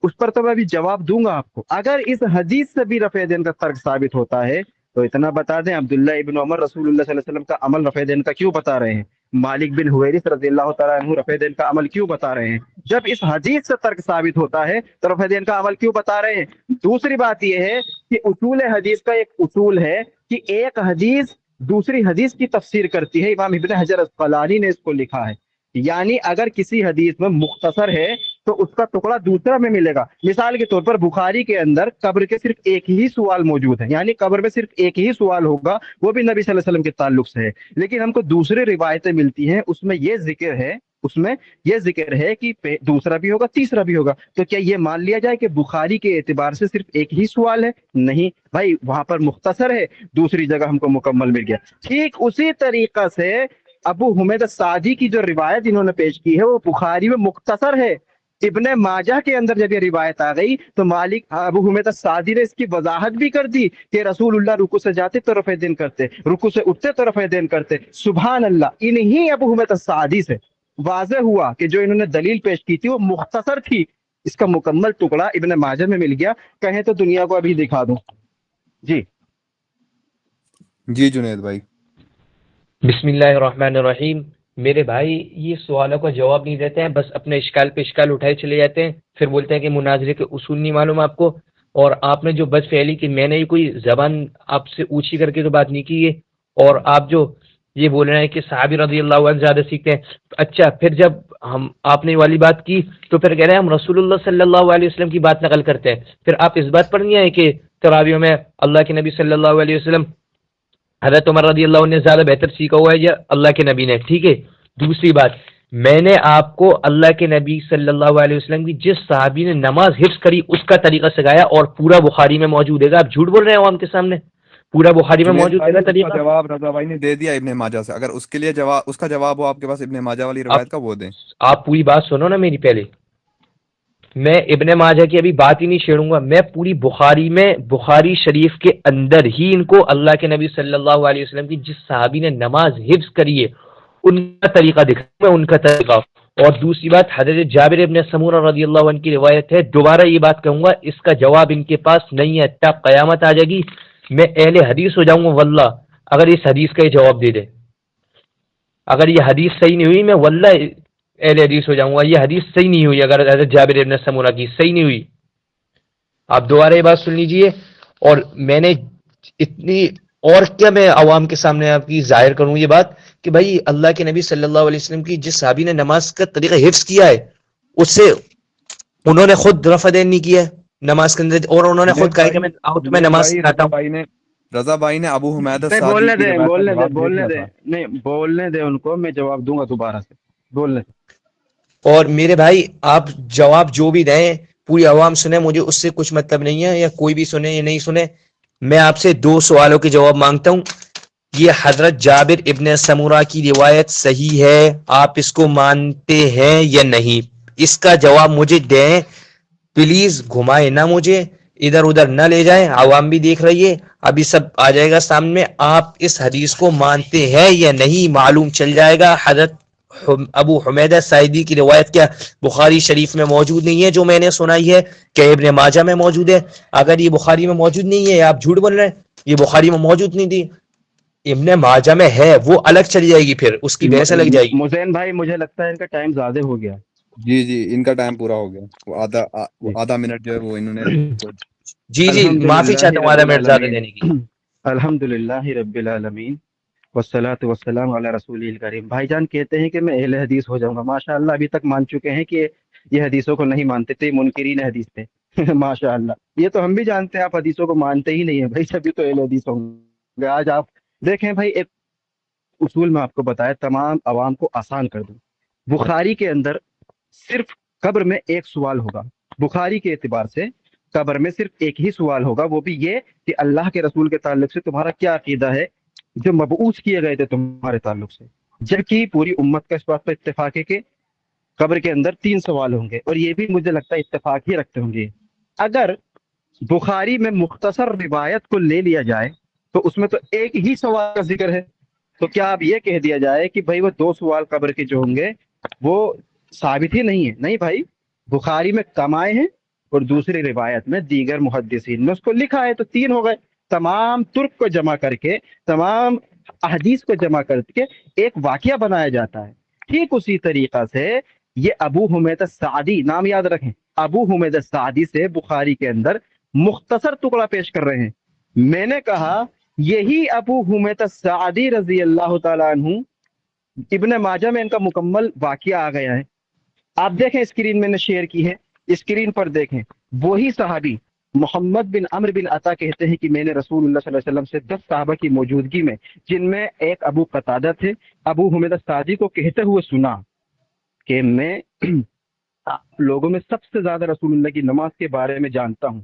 اس پر تو میں ابھی جواب دوں گا آپ کو۔ اگر اس حدیث سے بھی رفع دین کا ترک ثابت ہوتا ہے تو اتنا بتا دیں، عبداللہ ابن عمر رسول اللہ صلی اللہ علیہ وسلم کا عمل رفع دین کا کیوں بتا رہے ہیں؟ مالک بن حویرث رضی اللہ تعالیٰ عنہ رفع دین کا عمل کیوں بتا رہے ہیں؟ جب اس حدیث سے ترک ثابت ہوتا ہے تو رفع دین کا عمل کیوں بتا رہے ہیں؟ دوسری بات یہ ہے کہ اصول حدیث کا ایک اصول ہے کہ ایک حدیث دوسری حدیث کی تفسیر کرتی ہے، امام ابن حجر اسقلانی نے اس کو لکھا ہے۔ یعنی اگر کسی حدیث میں مختصر ہے تو اس کا ٹکڑا دوسرا میں ملے گا۔ مثال کے طور پر بخاری کے اندر قبر کے صرف ایک ہی سوال موجود ہے، یعنی قبر میں صرف ایک ہی سوال ہوگا، وہ بھی نبی صلی اللہ علیہ وسلم کے تعلق سے ہے، لیکن ہم کو دوسری روایتیں ملتی ہیں، اس میں یہ ذکر ہے کہ دوسرا بھی ہوگا، تیسرا بھی ہوگا۔ تو کیا یہ مان لیا جائے کہ بخاری کے اعتبار سے صرف ایک ہی سوال ہے؟ نہیں بھائی، وہاں پر مختصر ہے، دوسری جگہ ہم کو مکمل مل گیا۔ ٹھیک اسی طریقہ سے ابو حمید السعدی کی جو روایت انہوں نے پیش کی ہے وہ بخاری میں مختصر ہے، ابن ماجہ کے اندر جب یہ روایت آ گئی تو مالک ابو حمید السعدی نے اس کی وضاحت بھی کر دی کہ رسول اللہ رکوع سے جاتے تو رفع دین کرتے، رکوع سے اٹھتے تو رفع دین کرتے۔ سبحان اللہ، انہی ابو حمید السعدی سے واضح ہوا کہ جو انہوں نے دلیل پیش کی تھی وہ مختصر تھی، اس کا مکمل ٹکڑا ابن ماجہ میں مل گیا۔ کہیں تو دنیا کو ابھی دکھا دوں۔ جی جی جنید بھائی، بسم اللہ الرحمن الرحیم۔ میرے بھائی یہ سوالوں کا جواب نہیں دیتے ہیں، بس اپنے اشکال پہ اشکال اٹھائے چلے جاتے ہیں، پھر بولتے ہیں کہ مناظرے کے اصول نہیں معلوم آپ کو۔ اور آپ نے جو بد فعلی کی، میں نے کوئی زبان آپ سے اونچی کر کے تو بات نہیں کی ہے، اور آپ جو یہ بول رہے ہیں کہ صحابی رضی اللہ عنہ زیادہ سیکھتے ہیں، اچھا پھر جب آپ نے یہ والی بات کی تو پھر کہہ رہے ہیں ہم رسول اللہ صلی اللہ علیہ وسلم کی بات نقل کرتے ہیں، پھر آپ اس بات پر نہیں آئے کہ تراویح میں اللہ کے نبی صلی اللہ علیہ وسلم حضرت عمر رضی اللہ عنہ نے زیادہ بہتر سیکھا ہوا ہے یا اللہ کے نبی نے؟ ٹھیک ہے، دوسری بات، میں نے آپ کو اللہ کے نبی صلی اللہ علیہ وسلم کی جس صحابی نے نماز حفظ کری اس کا طریقہ سکھایا، اور پورا بخاری میں موجود ہے گا۔ آپ جھوٹ بول رہے ہیں عوام کے سامنے، پورا بخاری میں جنید موجود ہے بھائی گا اس کا طریقہ۔ جواب رضا بھائی نے دے دیا ابن ماجہ سے، اگر اس کے لیے جواب، اس کا جواب ہو آپ کے پاس ابن ماجہ والی روایت کا، وہ دیں۔ آپ پوری بات سنو نا میری پہلے، میں ابن ماجہ کی ابھی بات ہی نہیں چھیڑوں گا، میں پوری بخاری میں، بخاری شریف کے اندر ہی ان کو اللہ کے نبی صلی اللہ علیہ وسلم کی جس صحابی نے نماز حفظ کری ہے ان کا طریقہ دکھاؤں میں، ان کا طریقہ۔ اور دوسری بات، حضرت جابر ابن سمورہ رضی اللہ عنہ کی روایت ہے، دوبارہ یہ بات کہوں گا، اس کا جواب ان کے پاس نہیں ہے، تب قیامت آ جائے گی میں اہل حدیث ہو جاؤں گا واللہ اگر اس حدیث کا یہ جواب دے دے۔ اگر یہ حدیث صحیح نہیں ہوئی میں واللہ اہل حدیث ہو جاؤں گا، یہ حدیث صحیح نہیں ہوئی اگر حضرت جابر ابن سمورہ کی صحیح نہیں ہوئی۔ آپ دوبارہ یہ بات سن لیجئے، اور میں نے اتنی، اور کیا میں عوام کے سامنے آپ کی ظاہر کروں یہ بات کہ بھائی اللہ کے نبی صلی اللہ علیہ وسلم کی جس صحابی نے نماز کا طریقہ حفظ کیا ہے اس سے انہوں نے خود رفع دین نہیں کیا ہے نماز کے اندر، اور انہوں نے خود کہا کہ میں آؤ تو میں جنید نماز بھائی، سکھاتا ہوں۔ رضا بھائی نے ابو حمید نہیں، السعدی بولنے کی دیں روایت کا بولنے دیں جواب دے بولنے دیا دیں تھا۔ نہیں بولنے دیں ان کو، میں جواب دوں گا دوبارہ سے، بولنے دیں۔ اور میرے بھائی آپ جواب جو بھی دیں پوری عوام سنے، مجھے اس سے کچھ مطلب نہیں ہے، یا کوئی بھی سنے یا نہیں سنے، میں آپ سے دو سوالوں کے جواب مانگتا ہوں۔ یہ حضرت جابر ابن سمورہ کی روایت صحیح ہے، آپ اس کو مانتے ہیں یا نہیں؟ اس کا جواب مجھے دیں پلیز، گھمائے نہ مجھے، ادھر ادھر نہ لے جائیں، عوام بھی دیکھ رہی ہے، ابھی سب آ جائے گا سامنے۔ آپ اس حدیث کو مانتے ہیں یا نہیں معلوم چل جائے گا۔ حضرت ابو حمیدہ سعیدی کی روایت کیا بخاری شریف میں موجود نہیں ہے جو میں نے سنائی ہے کہ ابن ماجہ میں موجود ہے؟ اگر یہ بخاری میں موجود نہیں ہے، آپ جھوٹ بول رہے ہیں، یہ بخاری میں موجود نہیں تھی، ابن ماجہ میں ہے، وہ الگ چلی جائے گی، پھر اس کی بحث الگ جائے گی۔ مزین بھائی مجھے لگتا ہے ان کا ٹائم زیادہ ہو گیا۔ جی جی، ان کا ٹائم پورا ہو گیا، وہ جی آدھا منٹ جو ہے وہ انہوں نے جی جی، الحمد معافی للہ چاہتا ہوں رب آدھا منٹ زیادہ العالمین، دینے کی۔ الحمد للہ رب العالمین، والصلاۃ والسلام علی رسول الکریم۔ بھائی جان کہتے ہیں کہ میں اہل حدیث ہو جاؤں گا، ماشاء اللہ ابھی تک مان چکے ہیں کہ یہ حدیثوں کو نہیں مانتے تھے، منکرین حدیث تھے ماشاء اللہ، یہ تو ہم بھی جانتے ہیں آپ حدیثوں کو مانتے ہی نہیں ہیں بھائی، سبھی تو اہل حدیث ہوں گے۔ آج آپ دیکھیں بھائی، ایک اصول میں آپ کو بتایا، تمام عوام کو آسان کر دوں، بخاری کے اندر صرف قبر میں ایک سوال ہوگا، بخاری کے اعتبار سے قبر میں صرف ایک ہی سوال ہوگا، وہ بھی یہ کہ اللہ کے رسول کے تعلق سے تمہارا کیا عقیدہ ہے جو مبعوث کیے گئے تھے تمہارے تعلق سے، جبکہ پوری امت کا اس بات پر اتفاق ہے کہ قبر کے اندر 3 سوال ہوں گے، اور یہ بھی مجھے لگتا ہے اتفاق ہی رکھتے ہوں گے۔ اگر بخاری میں مختصر روایت کو لے لیا جائے تو اس میں تو ایک ہی سوال کا ذکر ہے، تو کیا اب یہ کہہ دیا جائے کہ بھائی وہ 2 سوال قبر کے جو ہوں گے وہ ثابت ہی نہیں ہے؟ نہیں بھائی، بخاری میں کم آئے ہیں اور دوسری روایت میں دیگر محدثین نے اس کو لکھا ہے، تو 3 ہو گئے۔ تمام ترک کو جمع کر کے، تمام احادیث کو جمع کر کے ایک واقعہ بنایا جاتا ہے۔ ٹھیک اسی طریقہ سے یہ ابو حمید السعدی، نام یاد رکھیں، ابو حمید السعدی سے بخاری کے اندر مختصر ٹکڑا پیش کر رہے ہیں۔ میں نے کہا یہی ابو حمید السعدی رضی اللہ تعالیٰ عنہ، ابن ماجہ میں ان کا مکمل واقعہ آ گیا ہے۔ آپ دیکھیں، اسکرین میں نے شیئر کی ہے، اسکرین پر دیکھیں، وہی صحابی محمد بن عمرو بن عطا کہتے ہیں کہ میں نے رسول اللہ صلی اللہ علیہ وسلم سے 10 صحابہ کی موجودگی میں، جن میں ایک ابو قتادہ تھے، ابو حمید السعدی کو کہتے ہوئے سنا کہ میں آپ لوگوں میں سب سے زیادہ رسول اللہ کی نماز کے بارے میں جانتا ہوں۔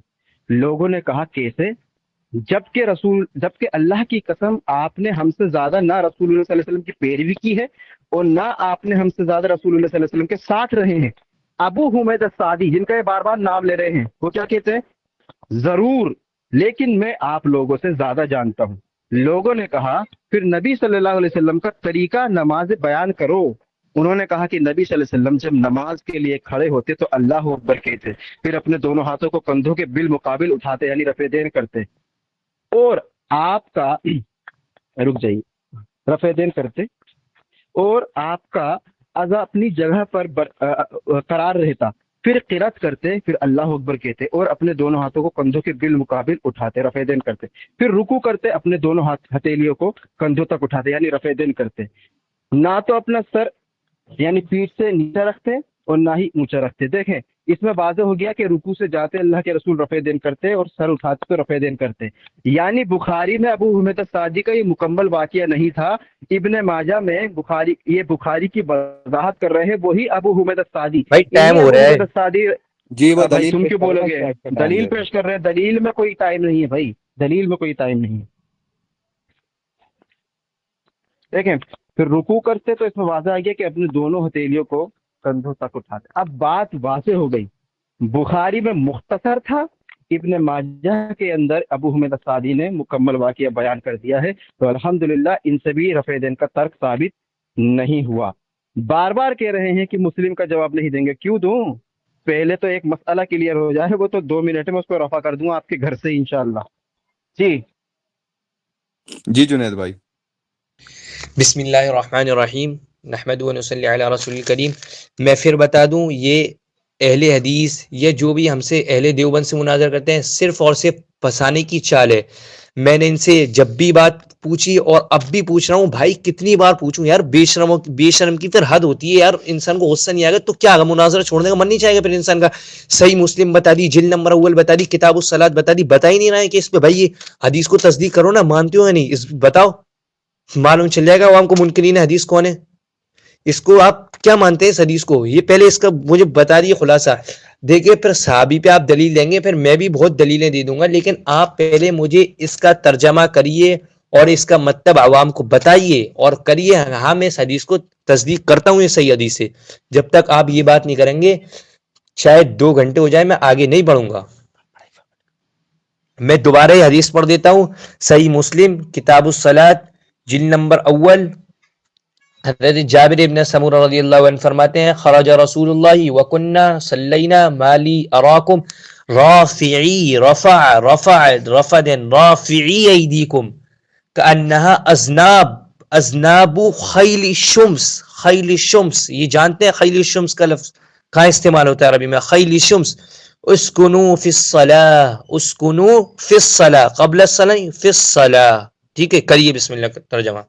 لوگوں نے کہا کیسے؟ جبکہ اللہ کی قسم آپ نے ہم سے زیادہ نہ رسول اللہ صلی اللہ علیہ وسلم کی پیروی کی ہے اور نہ آپ نے ہم سے زیادہ رسول اللہ صلی اللہ علیہ وسلم کے ساتھ رہے ہیں۔ ابو حمید السعدی، جن کا یہ بار بار نام لے رہے ہیں، وہ کیا کہتے ہیں؟ ضرور، لیکن میں آپ لوگوں سے زیادہ جانتا ہوں۔ لوگوں نے کہا پھر نبی صلی اللہ علیہ وسلم کا طریقہ نماز بیان کرو۔ انہوں نے کہا کہ نبی صلی اللہ علیہ وسلم جب نماز کے لیے کھڑے ہوتے تو اللہ اکبر کہتے، پھر اپنے دونوں ہاتھوں کو کندھوں کے بالمقابل اٹھاتے، یعنی رفع دین کرتے، اور آپ کا رک جائیے رفع دین کرتے، اور آپ کا اعضا اپنی جگہ پر قرار رہتا، پھر قرات کرتے، پھر اللہ اکبر کہتے، اور اپنے دونوں ہاتھوں کو کندھوں کے بالمقابل اٹھاتے، رفع دین کرتے، پھر رکوع کرتے، اپنے دونوں ہتھیلیوں کو کندھوں تک اٹھاتے، یعنی رفع دین کرتے۔ نہ تو اپنا سر یعنی پیٹھ سے نیچے رکھتے اور نہ ہی اونچا رکھتے۔ دیکھیں، اس میں واضح ہو گیا کہ رکوع سے جاتے اللہ کے رسول رفع دین کرتے اور سر اٹھاتے تو رفع دین کرتے، یعنی بخاری میں ابو حمید السعدی کا یہ مکمل واقعہ نہیں تھا۔ ابن ماجہ میں بخاری کی وضاحت کر رہے ہیں وہی ابو حمید السعدی۔ بھائی ٹائم ہو رہا ہے السعدی جی وہ بھائی دلیل تم پیش کیوں کر بولو رہے گے؟ ہیں، اس کا ٹائم دلیل دے دیں۔ پیش کر رہے ہیں، دلیل میں کوئی ٹائم نہیں ہے بھائی، دلیل میں کوئی ٹائم نہیں ہے۔ دیکھیں، پھر رکوع کرتے تو اس میں واضح آ گیا کہ اپنے دونوں ہتھیلیوں کو کندھوں تک اٹھاتے۔ اب بات واضح ہو گئی، بخاری میں مختصر تھا، ابن ماجہ کے اندر ابو حمید السعدی نے مکمل واقعہ بیان کر دیا ہے، تو الحمدللہ ان سے بھی رفع دین کا ترک ثابت نہیں ہوا۔ بار بار کہہ رہے ہیں کہ مسلم کا جواب نہیں دیں گے، کیوں دوں؟ پہلے تو ایک مسئلہ کلیئر ہو جائے، وہ تو 2 منٹ میں اس کو رفع کر دوں گا آپ کے گھر سے ہی انشاءاللہ۔ جی جی جنید بھائی، بسم اللہ الرحمن الرحیم، نحمد و نصلی علی رسول الکریم۔ میں پھر بتا دوں، یہ اہل حدیث یا جو بھی ہم سے اہل دیوبند سے مناظر کرتے ہیں، صرف اور صرف پھنسانے کی چال ہے۔ میں نے ان سے جب بھی بات پوچھی اور اب بھی پوچھ رہا ہوں، بھائی کتنی بار پوچھوں یار، بے شرم کی پھر حد ہوتی ہے یار، انسان کو غصہ نہیں آئے گا تو کیا ہوگا، مناظرہ چھوڑنے کا من نہیں چاہے گا پھر انسان کا۔ صحیح مسلم بتا دی، جلد نمبر اول بتا دی، کتاب الصلاۃ بتا دی، بتا ہی نہیں رہا ہے کہ اس پہ بھائی یہ حدیث کو تصدیق کرو نا، مانتے ہو یا نہیں، اس بتاؤ، معلوم چل جائے گا عوام کو منکرین حدیث کون ہے۔ اس کو آپ کیا مانتے ہیں اس حدیث کو، یہ پہلے اس کا مجھے بتا دیے خلاصہ۔ دیکھیے پھر صحابی پہ آپ دلیل دیں گے، پھر میں بھی بہت دلیلیں دے دوں گا، لیکن آپ پہلے مجھے اس کا ترجمہ کریے اور اس کا مطلب عوام کو بتائیے اور کریے ہاں میں اس حدیث کو تصدیق کرتا ہوں یہ صحیح حدیث سے۔ جب تک آپ یہ بات نہیں کریں گے شاید 2 گھنٹے ہو جائے میں آگے نہیں بڑھوں گا۔ میں دوبارہ یہ حدیث پڑھ دیتا ہوں، صحیح مسلم کتاب الصلاۃ جلد نمبر اول، حضرت جابر ابن سمورہ رضی اللہ عنہ فرماتے ہیں، خرج رسول اللہ وکننا صلینا مالی اراکم رافعی رفدن رافعی ایدیکم کانہا اذناب خیل الشمس۔ خیل الشمس یہ جانتے ہیں، خیل الشمس کا لفظ کہاں استعمال ہوتا ہے عربی میں؟ خیل الشمس، اسکنوا فی الصلاۃ، اسکنوا فی الصلاۃ، قبل الصلاۃ فی الصلاۃ۔ ٹھیک ہے، کریے بسم اللہ ترجمہ۔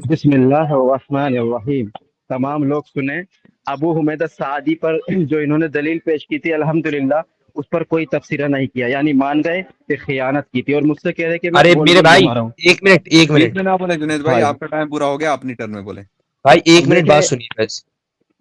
بسم اللہ الرحمن الرحیم۔ تمام لوگ سنیں، ابو حمید السعدی پر جو انہوں نے دلیل پیش کی تھی الحمدللہ اس پر کوئی تبصرہ نہیں کیا، یعنی مان گئے کہ خیانت کی تھی، اور مجھ سے کہہ رہے کہ میں ارے بول میرے بول بھائی گھما رہا ہوں۔ ایک منٹ بیچ میں نہ بولے جنید بھائی، بھائی آپ کا ٹائم پورا ہو گیا، اپنی ٹرن میں بولیں۔ بھائی ایک منٹ دیکھیں، بات سنیے بس۔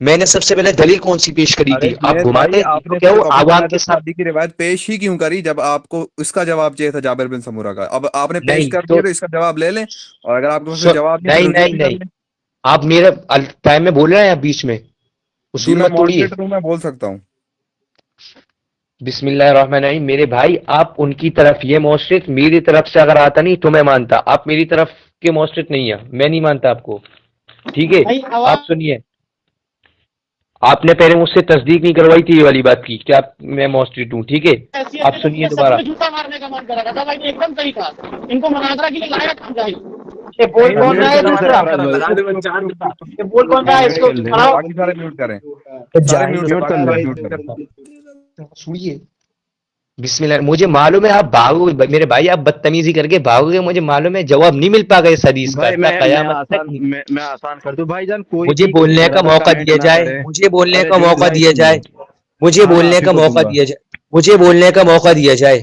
میں نے سب سے پہلے دلیل کون سی پیش کری ارے تھی؟ آپ جنید گھماتے بھائی، ہیں آپ تو نے کیا وہ صرف ابو عوام حمید کے ساتھ؟ الصادی کی روایت پیش ہی کیوں کری جب آپ کو اس کا جواب چاہیے تھا جابر بن سمورہ کا؟ اب آپ نے پیش نہیں کر تو دیا تو اس کا جواب لے لیں، اور اگر آپ کے پاس کوئی جواب نہیں نہیں تو رجوع نہیں بھی کر نہیں، لیں۔ آپ میرا ٹائم میں بول رہے ہیں آپ بیچ میں، جی اصول میں مت توڑیے۔ ماڈریٹر ہوں، میں بول سکتا ہوں۔ بسم اللہ الرحمن الرحیم۔ میرے بھائی آپ ان کی طرف، یہ موسٹریٹ میری طرف سے اگر آتا نہیں تو میں مانتا، آپ میری طرف کے موسٹریٹ نہیں ہے، میں نہیں مانتا آپ کو، ٹھیک ہے؟ آپ سنیے، آپ نے پہلے مجھ سے تصدیق نہیں کروائی تھی یہ والی بات کی کہ آپ میں موسٹریٹ ہوں، ٹھیک ہے؟ آپ سنیے دوبارہ۔ جوتا مارنے کا من کرا تھا بھائی، ایک دم صحیح تھا، ان کو مناظرہ کے لیے لایا کہاں جائے؟ یہ بول کون رہا میوٹ ہے کر لیں دوسرا؟ سرفراز بھائی، یہ بول کون رہا ہے؟ اس میوٹ کو کر لیں، پڑھاؤ۔ باقی سارے میوٹ کریں، سارے میوٹ میوٹ کر باقی سارے لیں۔ میوٹ کریں۔ سنیے، بسم اللہ، مجھے معلوم ہے آپ بھاگو گے میرے بھائی، آپ بدتمیزی کر کے بھاگو گے، مجھے معلوم ہے جواب نہیں مل پا گا اس حدیث کا بھائی تا میں قیامت آسان تک نہیں۔ میں آسان کر دوں بھائی جان، کوئی مجھے بھی بولنے کا غلط موقع کمنٹ دیا نہ جائے، کرے۔ مجھے بولنے ارے کا جنید موقع بھائی دیا سنیے، جائے، مجھے ہاں بولنے آپ ہی کا کو دوں موقع گا۔ دیا جائے، مجھے بولنے کا موقع دیا جائے۔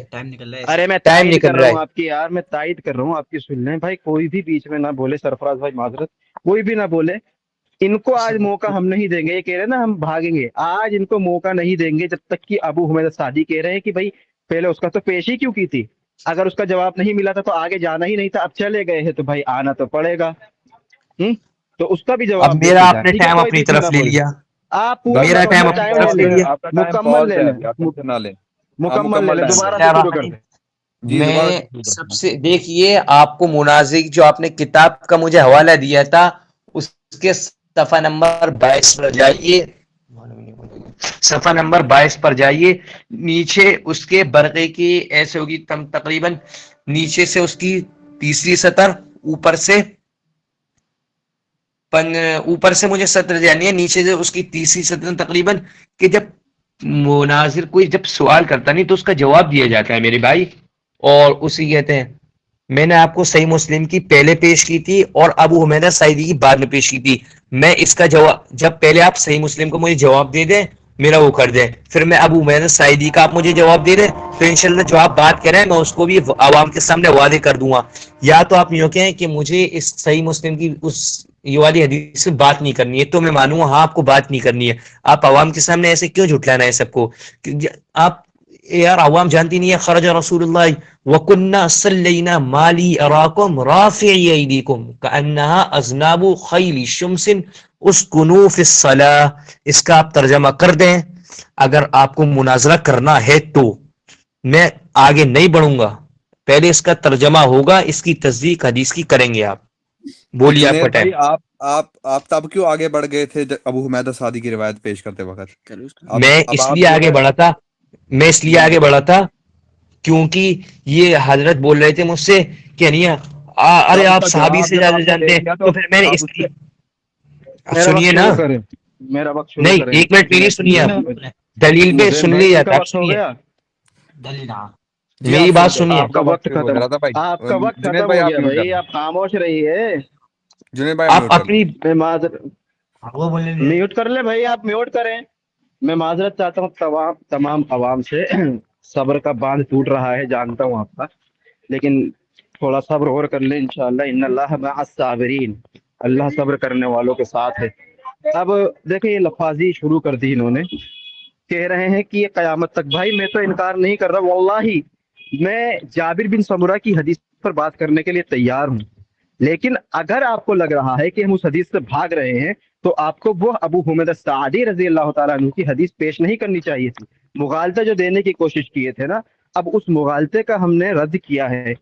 ارے میں ٹائم تائید کر نکل رہا رہا ہوں ہے۔ آپ کی، یار میں تائید کر رہا ہوں آپ کی، سن لیں بھائی، کوئی بھی بیچ میں نہ بولے، سرفراز بھائی معذرت، کوئی بھی نہ بولے۔ ان کو آج موقع ہم نہیں دیں گے، یہ کہہ رہے ہیں نا ہم بھاگیں گے، آج ان کو موقع نہیں دیں گے جب تک کہ ابو حمید السعدی کہہ رہے ہیں کہ بھائی پہلے اس کا تو پیش ہی کیوں کی تھی، اگر اس کا جواب نہیں ملا تھا تو آگے جانا ہی نہیں تھا، اب چلے گئے ہیں تو بھائی آنا تو پڑے گا۔ تو اس کا بھی اب جواب میرا دیتے آپ جائیں، نے ٹھیک ہے؟ ٹائم کوئی اپنی بیچ میں نہ طرف لے بولے، لیا، آپ پورا آپ میرا کا ٹائم مکمل اپنی ٹائم طرف لے لے لیں، لیا۔ آپ کا ٹائم مکمل پاز لے ہے لیں، ابھی، آپ ٹینشن نہ لیں۔ آپ مکمل لے مکمل لیں، ٹائم دوبارہ لیں۔ سے شروع کر دیں۔ جی دوبارہ میں سے شروع سب کریں۔ سے دیکھیے، آپ کو مناظر جو آپ نے کتاب کا مجھے حوالہ دیا تھا اس کے صفحہ نمبر 22 پر جائیے، صفحہ نمبر 22 پر جائیے، نیچے اس کے برقے کی ایسے ہوگی تقریباً نیچے سے اس کی تیسری سطر، اوپر سے اوپر سے مجھے سطر جانی ہے، نیچے سے اس کی تیسری سطر تقریباً، کہ جب مناظر کوئی جب سوال کرتا نہیں تو اس کا جواب دیا جاتا ہے میرے بھائی، اور اسی کہتے ہیں۔ میں نے آپ کو صحیح مسلم کی پہلے پیش کی تھی اور ابو حمیدہ سعیدی کی بعد میں پیش کی تھی، میں اس کا جواب، جب پہلے آپ صحیح مسلم کو مجھے جواب دے دیں، میرا وہ کر دیں، پھر میں ابو حمیدہ سعیدی کا آپ مجھے جواب دے دیں، تو انشاءاللہ جو آپ بات کریں میں اس کو بھی عوام کے سامنے واضح کر دوں گا۔ یا تو آپ یوں کہیں کہ مجھے اس صحیح مسلم کی اس یہ والی حدیث سے بات نہیں کرنی ہے، تو میں مانوں گا ہاں آپ کو بات نہیں کرنی ہے۔ آپ عوام کے سامنے ایسے کیوں جھٹلانا ہے سب کو؟ آپ یار عوام جانتی نہیں ہے، خرج رسول اللہ وَكُنَّا صَلَّيْنَا مَالِي أَرَاكُمْ رَافِعِي أَيْدِيكُمْ كَأَنَّهَا أَذْنَابُ خَيْلِ شُمْسٍ اسْكُنُوا فِي الصَّلَاةِ۔ اس کا آپ ترجمہ کر دیں، اگر آپ کو مناظرہ کرنا ہے تو میں آگے نہیں بڑھوں گا، پہلے اس کا ترجمہ ہوگا، اس کی تصدیق حدیث کی کریں گے آپ۔ تو بولیے آپ کا جنید ٹائم۔ بھائی، آپ تب کیوں آگے بڑھ گئے تھے ابو حمید الصادی کی روایت پیش کرتے وقت؟ میں اب اس آپ لیے جو آگے ہے بڑھا تھا، میں اس لیے آگے بڑھا تھا کیونکہ یہ حضرت بول رہے تھے مجھ سے کہ نہیں ارے جب اس آپ کا صحابی جواب سے جب زیادہ آپ نے دے جانتے ہیں، دیا تو پھر میں نے آپ اس اس لیے، سے میرا وقت سنیے نا، شروع کریں، میرا وقت شروع نہیں کریں، ایک منٹ میری سنیے آپ، جنید دلیل پہ زین سن بھائی لی جن جاتا کا ہے، آپ وقت ہو سنیے گیا، جی میری آپ بات شروع کریں، سنیے۔ آپ کا وقت شروع ہو ختم، گیا تھا بھائی۔ آپ کا وقت جنید ختم بھائی ہو آپ گیا میوٹ کر بھائی، لیں، آپ خاموش رہیے۔ جنید بھائی آپ آپ میوٹ کر لیں۔ اپنی میں میوٹ کر لیں بھائی، آپ میوٹ کریں۔ میں معذرت چاہتا ہوں تمام عوام سے، صبر کا باندھ ٹوٹ رہا ہے، جانتا ہوں آپ کا، لیکن تھوڑا صبر اور کر لیں، انشاءاللہ ان اللہ مع الصابرین، اللہ صبر کرنے والوں کے ساتھ ہے۔ اب دیکھیں یہ لفاظی شروع کر دی انہوں نے، کہہ رہے ہیں کہ یہ قیامت تک، بھائی میں تو انکار نہیں کر رہا، واللہ میں جابر بن سمرہ کی حدیث پر بات کرنے کے لیے تیار ہوں، لیکن اگر آپ کو لگ رہا ہے کہ ہم اس حدیث سے بھاگ رہے ہیں تو آپ کو وہ ابو حمید السعدی رضی اللہ تعالیٰ عنہ کی حدیث پیش نہیں کرنی چاہیے تھی، مغالطہ جو دینے کی کوشش کیے تھے نا، اب اس مغالطے کا ہم نے رد کیا ہے۔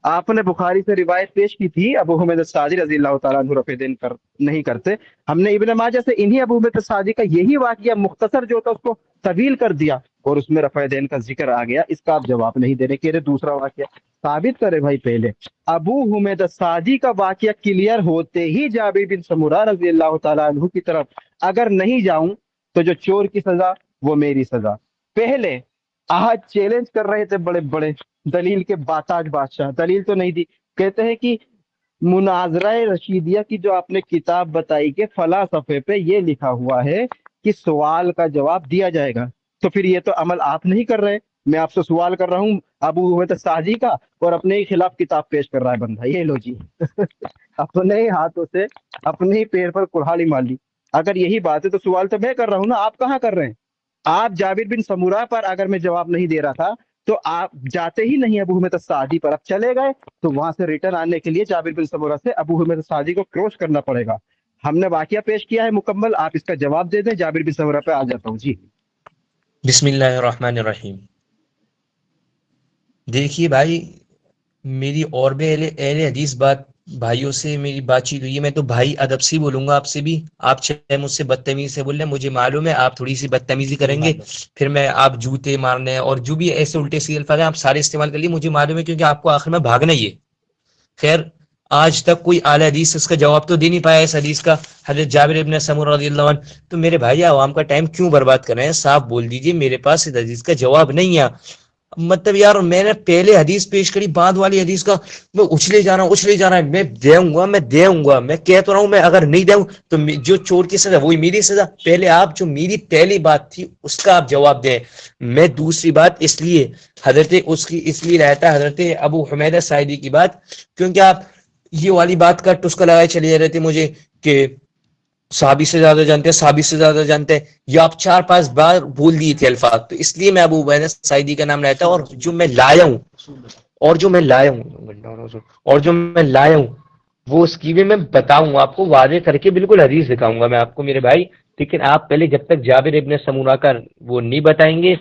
آپ نے بخاری سے روایت پیش کی تھی ابو حمید السعدی رضی اللہ تعالیٰ عنہ رفع دین نہیں کرتے، ہم نے ابن ماجہ سے انہی ابو حمید السعدی کا یہی واقعہ مختصر جو تھا اس کو طویل کر دیا اور اس میں رفع دین کا ذکر آ گیا، اس کا آپ جواب نہیں دے رہے، کہہ رہے دوسرا واقعہ ثابت کرے بھائی۔ پہلے ابو حمید السعدی کا واقعہ کلیئر ہوتے ہی جابر بن سمرہ رضی اللہ تعالیٰ عنہ کی طرف اگر نہیں جاؤں تو جو چور کی سزا وہ میری سزا۔ پہلے آج چیلنج کر رہے تھے بڑے بڑے، دلیل کے باتاج بادشاہ، دلیل تو نہیں دی، کہتے ہیں کہ مناظرہ رشیدیہ کی جو آپ نے کتاب بتائی کہ فلاں صفحے پہ یہ لکھا ہوا ہے کہ سوال کا جواب دیا جائے گا، تو پھر یہ تو عمل آپ نہیں کر رہے، میں آپ سے سوال کر رہا ہوں ابو حمید السعدی کا، اور اپنے ہی خلاف کتاب پیش کر رہا ہے بندہ، یہ لو جی، اپنے ہی ہاتھوں سے اپنے ہی پیر پر کلہاڑی مار لی۔ اگر یہی بات ہے تو سوال تو میں کر رہا ہوں نا، آپ کہاں کر رہے ہیں؟ آپ جابر بن سمورہ پر اگر میں جواب نہیں دے رہا تھا تو آپ جاتے ہی نہیں ابو حمید الساعدی پر، اب چلے گئے تو وہاں سے ریٹرن آنے کے لیے جابر بن سمورہ سے ابو حمید الساعدی کو کراس کرنا پڑے گا۔ ہم نے واقعہ پیش کیا ہے مکمل، آپ اس کا جواب دے دیں، جابر بن سمورہ پہ آ جاتا ہوں جی۔ بسم اللہ الرحمن الرحیم۔ دیکھیے بھائی، میری اور بھی اہل حدیث بھائیوں سے میری بات چیت ہوئی ہے، میں تو بھائی ادب سے بولوں گا آپ سے بھی، آپ چاہے مجھ سے بدتمیزی سے بول رہے ہیں، مجھے معلوم ہے آپ تھوڑی سی بدتمیزی کریں گے پھر میں آپ جوتے مارنے اور جو بھی ایسے الٹے سیدھے الفاظ ہیں آپ سارے استعمال کر لیے، مجھے معلوم ہے کیونکہ آپ کو آخر میں بھاگنا ہی ہے۔ خیر، آج تک کوئی اعلی حدیث اس کا جواب تو دے نہیں پایا اس حدیث کا، حضرت جابر ابن سمورہ رضی اللہ عنہ۔ تو میرے بھائی عوام کا ٹائم کیوں برباد کر رہے ہیں؟ صاف بول دیجئے میرے پاس اس حدیث کا جواب نہیں ہے۔ مطلب یار میں نے پہلے حدیث پیش کری، بعد والی حدیث کا میں اچھلے جا رہا ہے، میں دے گا، میں کہہ تو رہا ہوں، میں اگر نہیں دوں تو جو چور کی سزا وہی میری سزا۔ پہلے آپ جو میری پہلی بات تھی اس کا آپ جواب دیں۔ میں دوسری بات اس لیے رہتا حضرت ابو حمید الساعدی کی بات، کیونکہ آپ یہ والی بات کا ٹسکا لگائے چلے جا رہے تھے مجھے کہ صحابی سے زیادہ جانتے ہیں، صحابی سے زیادہ جانتے ہیں، یہ آپ 4-5 بار بول دیے تھے الفاظ، تو اس لیے میں ابو عبیدہ سعیدی کا نام لیتا ہوں، اور جو میں لایا ہوں وہ اس کی بھی میں بتاؤں آپ کو، واضح کر کے بالکل حدیث دکھاؤں گا میں آپ کو میرے بھائی، لیکن آپ پہلے جب تک جابر ابن سمورہ کا وہ نہیں بتائیں گے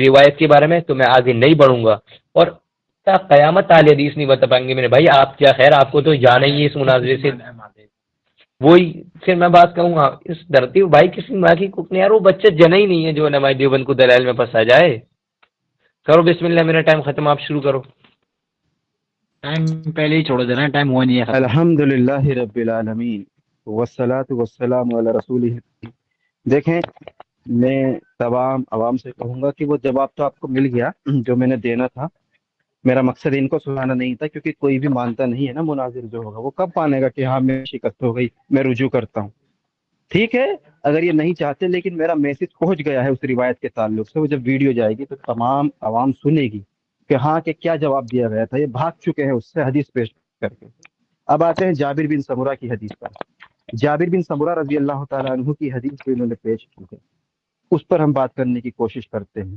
روایت کے بارے میں تو میں آگے نہیں بڑھوں گا، اور تا قیامت اہل حدیث نہیں بتا پائیں گے میرے بھائی۔ آپ کیا خیر، آپ کو تو جانا ہی ہے اس مناظرے سے، وہی پھر میں بات کہوں گا اس دھرتی بھائی کسی ماں کی کک نے یار وہ بچہ جنا ہی نہیں ہے جو نماز دیوبند کو دلائل میں پھنسا جائے۔ کرو بسم اللہ، میرا ٹائم ختم، آپ شروع کرو۔ ٹائم پہلے ہی چھوڑ دینا، ٹائم ہوا نہیں ہے ختم۔ الحمد للہ رب العالمین والصلاة والسلام علی رسولہ۔ دیکھیں، میں تمام عوام سے کہوں گا کہ وہ جواب تو آپ کو مل گیا جو میں نے دینا تھا، میرا مقصد ان کو سنانا نہیں تھا، کیونکہ کوئی بھی مانتا نہیں ہے نا مناظر جو ہوگا، وہ کب مانے گا کہ ہاں میں شکست ہو گئی میں رجوع کرتا ہوں؟ ٹھیک ہے، اگر یہ نہیں چاہتے، لیکن میرا میسج پہنچ گیا ہے اس روایت کے تعلق سے، وہ جب ویڈیو جائے گی تو تمام عوام سنے گی کہ ہاں کہ کیا جواب دیا گیا تھا، یہ بھاگ چکے ہیں اس سے حدیث پیش کر کے۔ اب آتے ہیں جابر بن سمورہ کی حدیث پر۔ جابر بن سمورہ رضی اللہ تعالیٰ عنہ کی حدیث جو انہوں نے پیش کی ہے اس پر ہم بات کرنے کی کوشش کرتے ہیں۔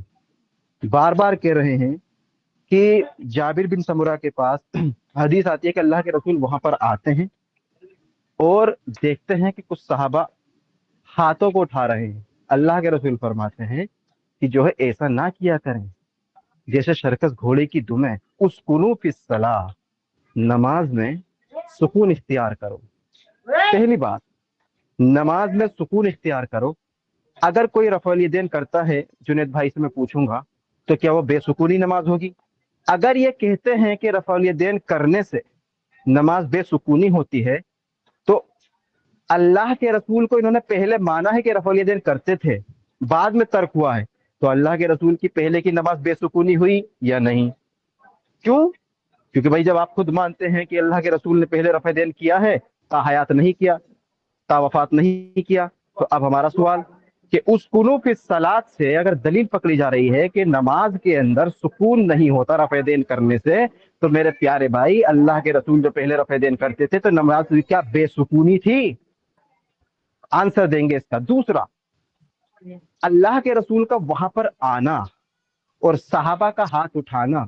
بار بار کہہ رہے ہیں کہ جابر بن سمورہ کے پاس حدیث آتی ہے کہ اللہ کے رسول وہاں پر آتے ہیں اور دیکھتے ہیں کہ کچھ صحابہ ہاتھوں کو اٹھا رہے ہیں، اللہ کے رسول فرماتے ہیں کہ جو ہے ایسا نہ کیا کریں، جیسے شرکس گھوڑے کی دم ہے، اسکنوا فی الصلاۃ، نماز میں سکون اختیار کرو۔ پہلی بات، نماز میں سکون اختیار کرو۔ اگر کوئی رفع الیدین کرتا ہے، جنید بھائی سے میں پوچھوں گا، تو کیا وہ بے سکونی نماز ہوگی؟ اگر یہ کہتے ہیں کہ رفع الیدین کرنے سے نماز بے سکونی ہوتی ہے، تو اللہ کے رسول کو انہوں نے پہلے مانا ہے کہ رفع الیدین کرتے تھے، بعد میں ترک ہوا ہے، تو اللہ کے رسول کی پہلے کی نماز بے سکونی ہوئی یا نہیں؟ کیوں؟ کیونکہ بھائی جب آپ خود مانتے ہیں کہ اللہ کے رسول نے پہلے رفع الیدین کیا ہے، تا حیات نہیں کیا، تا وفات نہیں کیا، تو اب ہمارا سوال کہ اسکنوا فی الصلاۃ سے اگر دلیل پکڑی جا رہی ہے کہ نماز کے اندر سکون نہیں ہوتا رفع الیدین کرنے سے، تو میرے پیارے بھائی اللہ کے رسول جو پہلے رفع الیدین کرتے تھے تو نماز کیا بے سکونی تھی؟ آنسر دیں گے اس کا۔ دوسرا، اللہ کے رسول کا وہاں پر آنا اور صحابہ کا ہاتھ اٹھانا،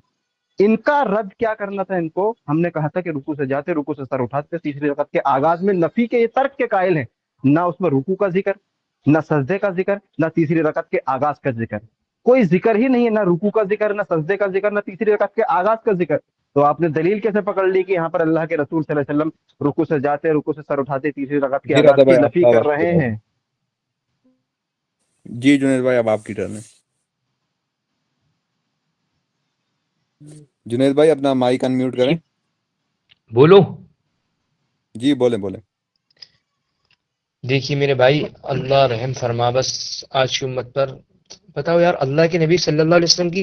ان کا رد کیا کرنا تھا ان کو؟ ہم نے کہا تھا کہ رکوع سے جاتے، رکوع سے سر اٹھاتے، تیسری رکعت کے آغاز میں نفی کے یہ ترک کے قائل ہیں، نہ اس میں رکوع کا ذکر، نہ سجدے کا ذکر، نہ تیسری رکعت کے آغاز کا ذکر، کوئی ذکر ہی نہیں ہے، نہ رکوع کا ذکر، نہ سجدے کا ذکر، نہ تیسری رکعت کے آغاز کا ذکر۔ تو آپ نے دلیل کیسے پکڑ لی کہ یہاں پر اللہ کے رسول صلی اللہ علیہ وسلم رکوع سے جاتے، رکوع سے سر اٹھاتے، تیسری رکعت کے جی آغاز رضا کی بھائی آپ نفی کا کر وقت رہے ہے۔ ہیں؟ جی جنید بھائی اب آپ کی ٹرن ہے۔ جنید بھائی اپنا مائک انمیوٹ کریں۔ بولو۔ جی بولیں بولیں۔ دیکھیے میرے بھائی، اللہ رحم فرما بس آج کی امت پر۔ بتاؤ یار، اللہ کے نبی صلی اللہ علیہ وسلم کی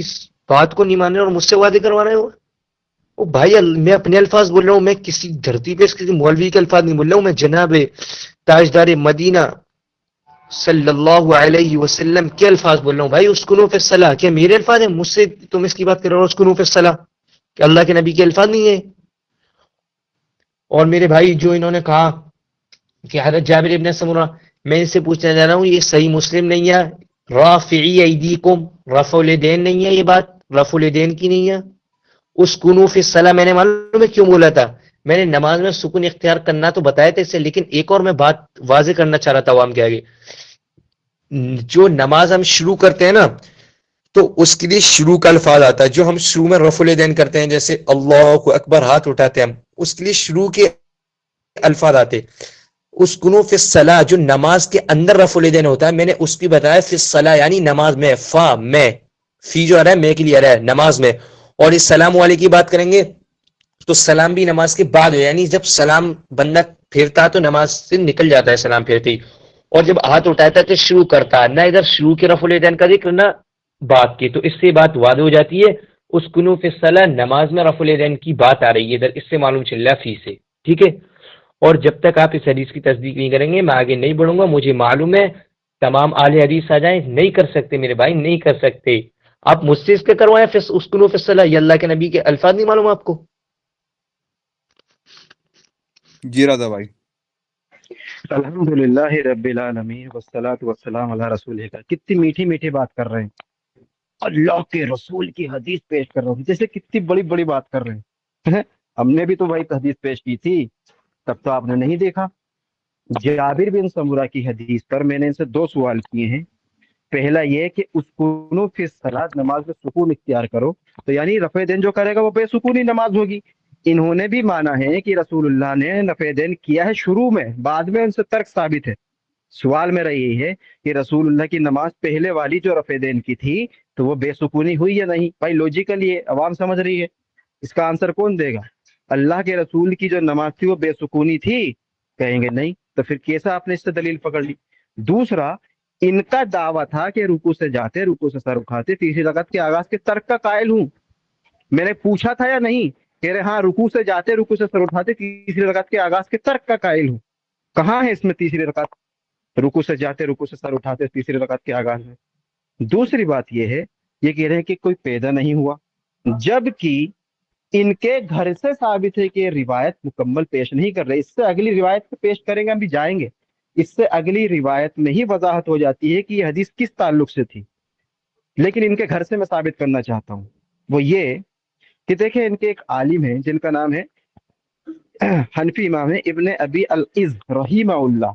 بات کو نہیں مان رہے اور مجھ سے وعدے کروا رہے ہو؟ او بھائی، میں اپنے الفاظ بول رہا ہوں، میں کسی دھرتی پہ کسی مولوی کے الفاظ نہیں بول رہا ہوں، میں جناب تاجدار مدینہ صلی اللہ علیہ وسلم کے الفاظ بول رہا ہوں بھائی۔ اسکنوا فی الصلاۃ کیا میرے الفاظ ہیں؟ مجھ سے تم اس کی بات کر رہے ہو اسکنوا فی الصلاۃ، کہ اللہ کے نبی کے الفاظ نہیں ہیں؟ اور میرے بھائی جو انہوں نے کہا کہ حضرت جابر ابن سمورہ میں ان سے پوچھنا چاہ رہا ہوں یہ صحیح مسلم نہیں ہے؟ رافعی ایدیکم، رفع الیدین نہیں ہے یہ بات؟ رفع الیدین کی نہیں ہے؟ اس کنو فی الصلاۃ میں نے معلوم ہے کیوں بولا تھا، میں نے نماز میں سکون اختیار کرنا تو بتایا تھا اس سے، لیکن ایک اور میں بات واضح کرنا چاہ رہا تھا عوام کے آگے. جو نماز ہم شروع کرتے ہیں نا تو اس کے لیے شروع کا الفاظ آتا ہے، جو ہم شروع میں رفع الیدین کرتے ہیں جیسے اللہ اکبر ہاتھ اٹھاتے ہیں ہم، اس کے لیے شروع کے الفاظ آتے. اس کنو فی الصلاۃ جو نماز کے اندر رفع الیدین ہوتا ہے، میں نے اس کی بتایا فی الصلاۃ یعنی نماز میں، فا میں، فی جو آ رہا ہے میں کے لیے آ رہا ہے نماز میں. اور اس سلام علیکم کی بات کریں گے تو سلام بھی نماز کے بعد ہو، یعنی جب سلام بندہ پھیرتا ہے تو نماز سے نکل جاتا ہے سلام پھیرتے ہی، اور جب ہاتھ اٹھاتا ہے تو شروع کرتا ہے، نہ ادھر شروع کے رفع الیدین کا ذکر نہ بات کی. تو اس سے بات واضح ہو جاتی ہے، اس کنو فی الصلاۃ نماز میں رفع الیدین کی بات آ رہی ہے ادھر، اس سے معلوم چل رہا ہے فی سے. ٹھیک ہے، اور جب تک آپ اس حدیث کی تصدیق نہیں کریں گے میں آگے نہیں بڑھوں گا. مجھے معلوم ہے تمام اہل حدیث آ جائیں، نہیں کر سکتے میرے بھائی، نہیں کر سکتے. آپ مجھ سے اس کے کروائیں اسکنو فی الصلاۃ، یہ اللہ کے نبی کے الفاظ نہیں معلوم آپ کو؟ جی رضا بھائی. الحمد للہ رب العالمین والصلاۃ والسلام علی رسول اللہ. کتنی میٹھی میٹھی بات کر رہے ہیں، اللہ کے رسول کی حدیث پیش کر رہے ہیں، جیسے کتنی بڑی بڑی بات کر رہے ہیں. ہم نے بھی تو وہی حدیث پیش کی تھی، تب تو آپ نے نہیں دیکھا. جابر بن سمورہ کی حدیث پر میں نے ان سے 2 سوال کیے ہیں. پہلا یہ کہ اسکونو فی الصلاۃ نماز میں سکون اختیار کرو، تو یعنی رفع دین جو کرے گا وہ بے سکونی نماز ہوگی. انہوں نے بھی مانا ہے کہ رسول اللہ نے رفع دین کیا ہے شروع میں، بعد میں ان سے ترک ثابت ہے. سوال میرا یہی ہے کہ رسول اللہ کی نماز پہلے والی جو رفع دین کی تھی تو وہ بے سکونی ہوئی یا نہیں؟ بھائی لوجیکل یہ عوام سمجھ رہی ہے، اس کا آنسر کون دے گا؟ اللہ کے رسول کی جو نماز تھی وہ بے سکونی تھی؟ کہیں گے نہیں. تو پھر کیسا آپ نے اس سے دلیل پکڑ لی؟ دوسرا، ان کا دعویٰ تھا کہ رکوع سے جاتے، رکوع سے سر اٹھاتے، تیسری رکعت کے آغاز کے ترک کا قائل ہوں. میں نے پوچھا تھا یا نہیں؟ کہہ رہے ہاں رکوع سے جاتے، رکوع سے سر اٹھاتے، تیسری رکعت کے آغاز کے ترک کا قائل ہوں. کہاں ہے اس میں تیسری رکعت؟ رکوع سے جاتے، رکوع سے سر اٹھاتے، تیسری رکعت کے آغاز میں. دوسری بات یہ ہے، یہ کہہ رہے ہیں کہ کوئی پیدا نہیں ہوا، جبکہ ان کے گھر سے ثابت ہے کہ یہ روایت مکمل پیش نہیں کر رہے. اس سے اگلی روایت کو پیش کریں گے، ہم بھی جائیں گے. اس سے اگلی روایت میں ہی وضاحت ہو جاتی ہے کہ یہ حدیث کس تعلق سے تھی. لیکن ان کے گھر سے میں ثابت کرنا چاہتا ہوں، وہ یہ کہ دیکھیں ان کے ایک عالم ہیں جن کا نام ہے حنفی امام ہے ابن ابی العز رحمہ اللہ.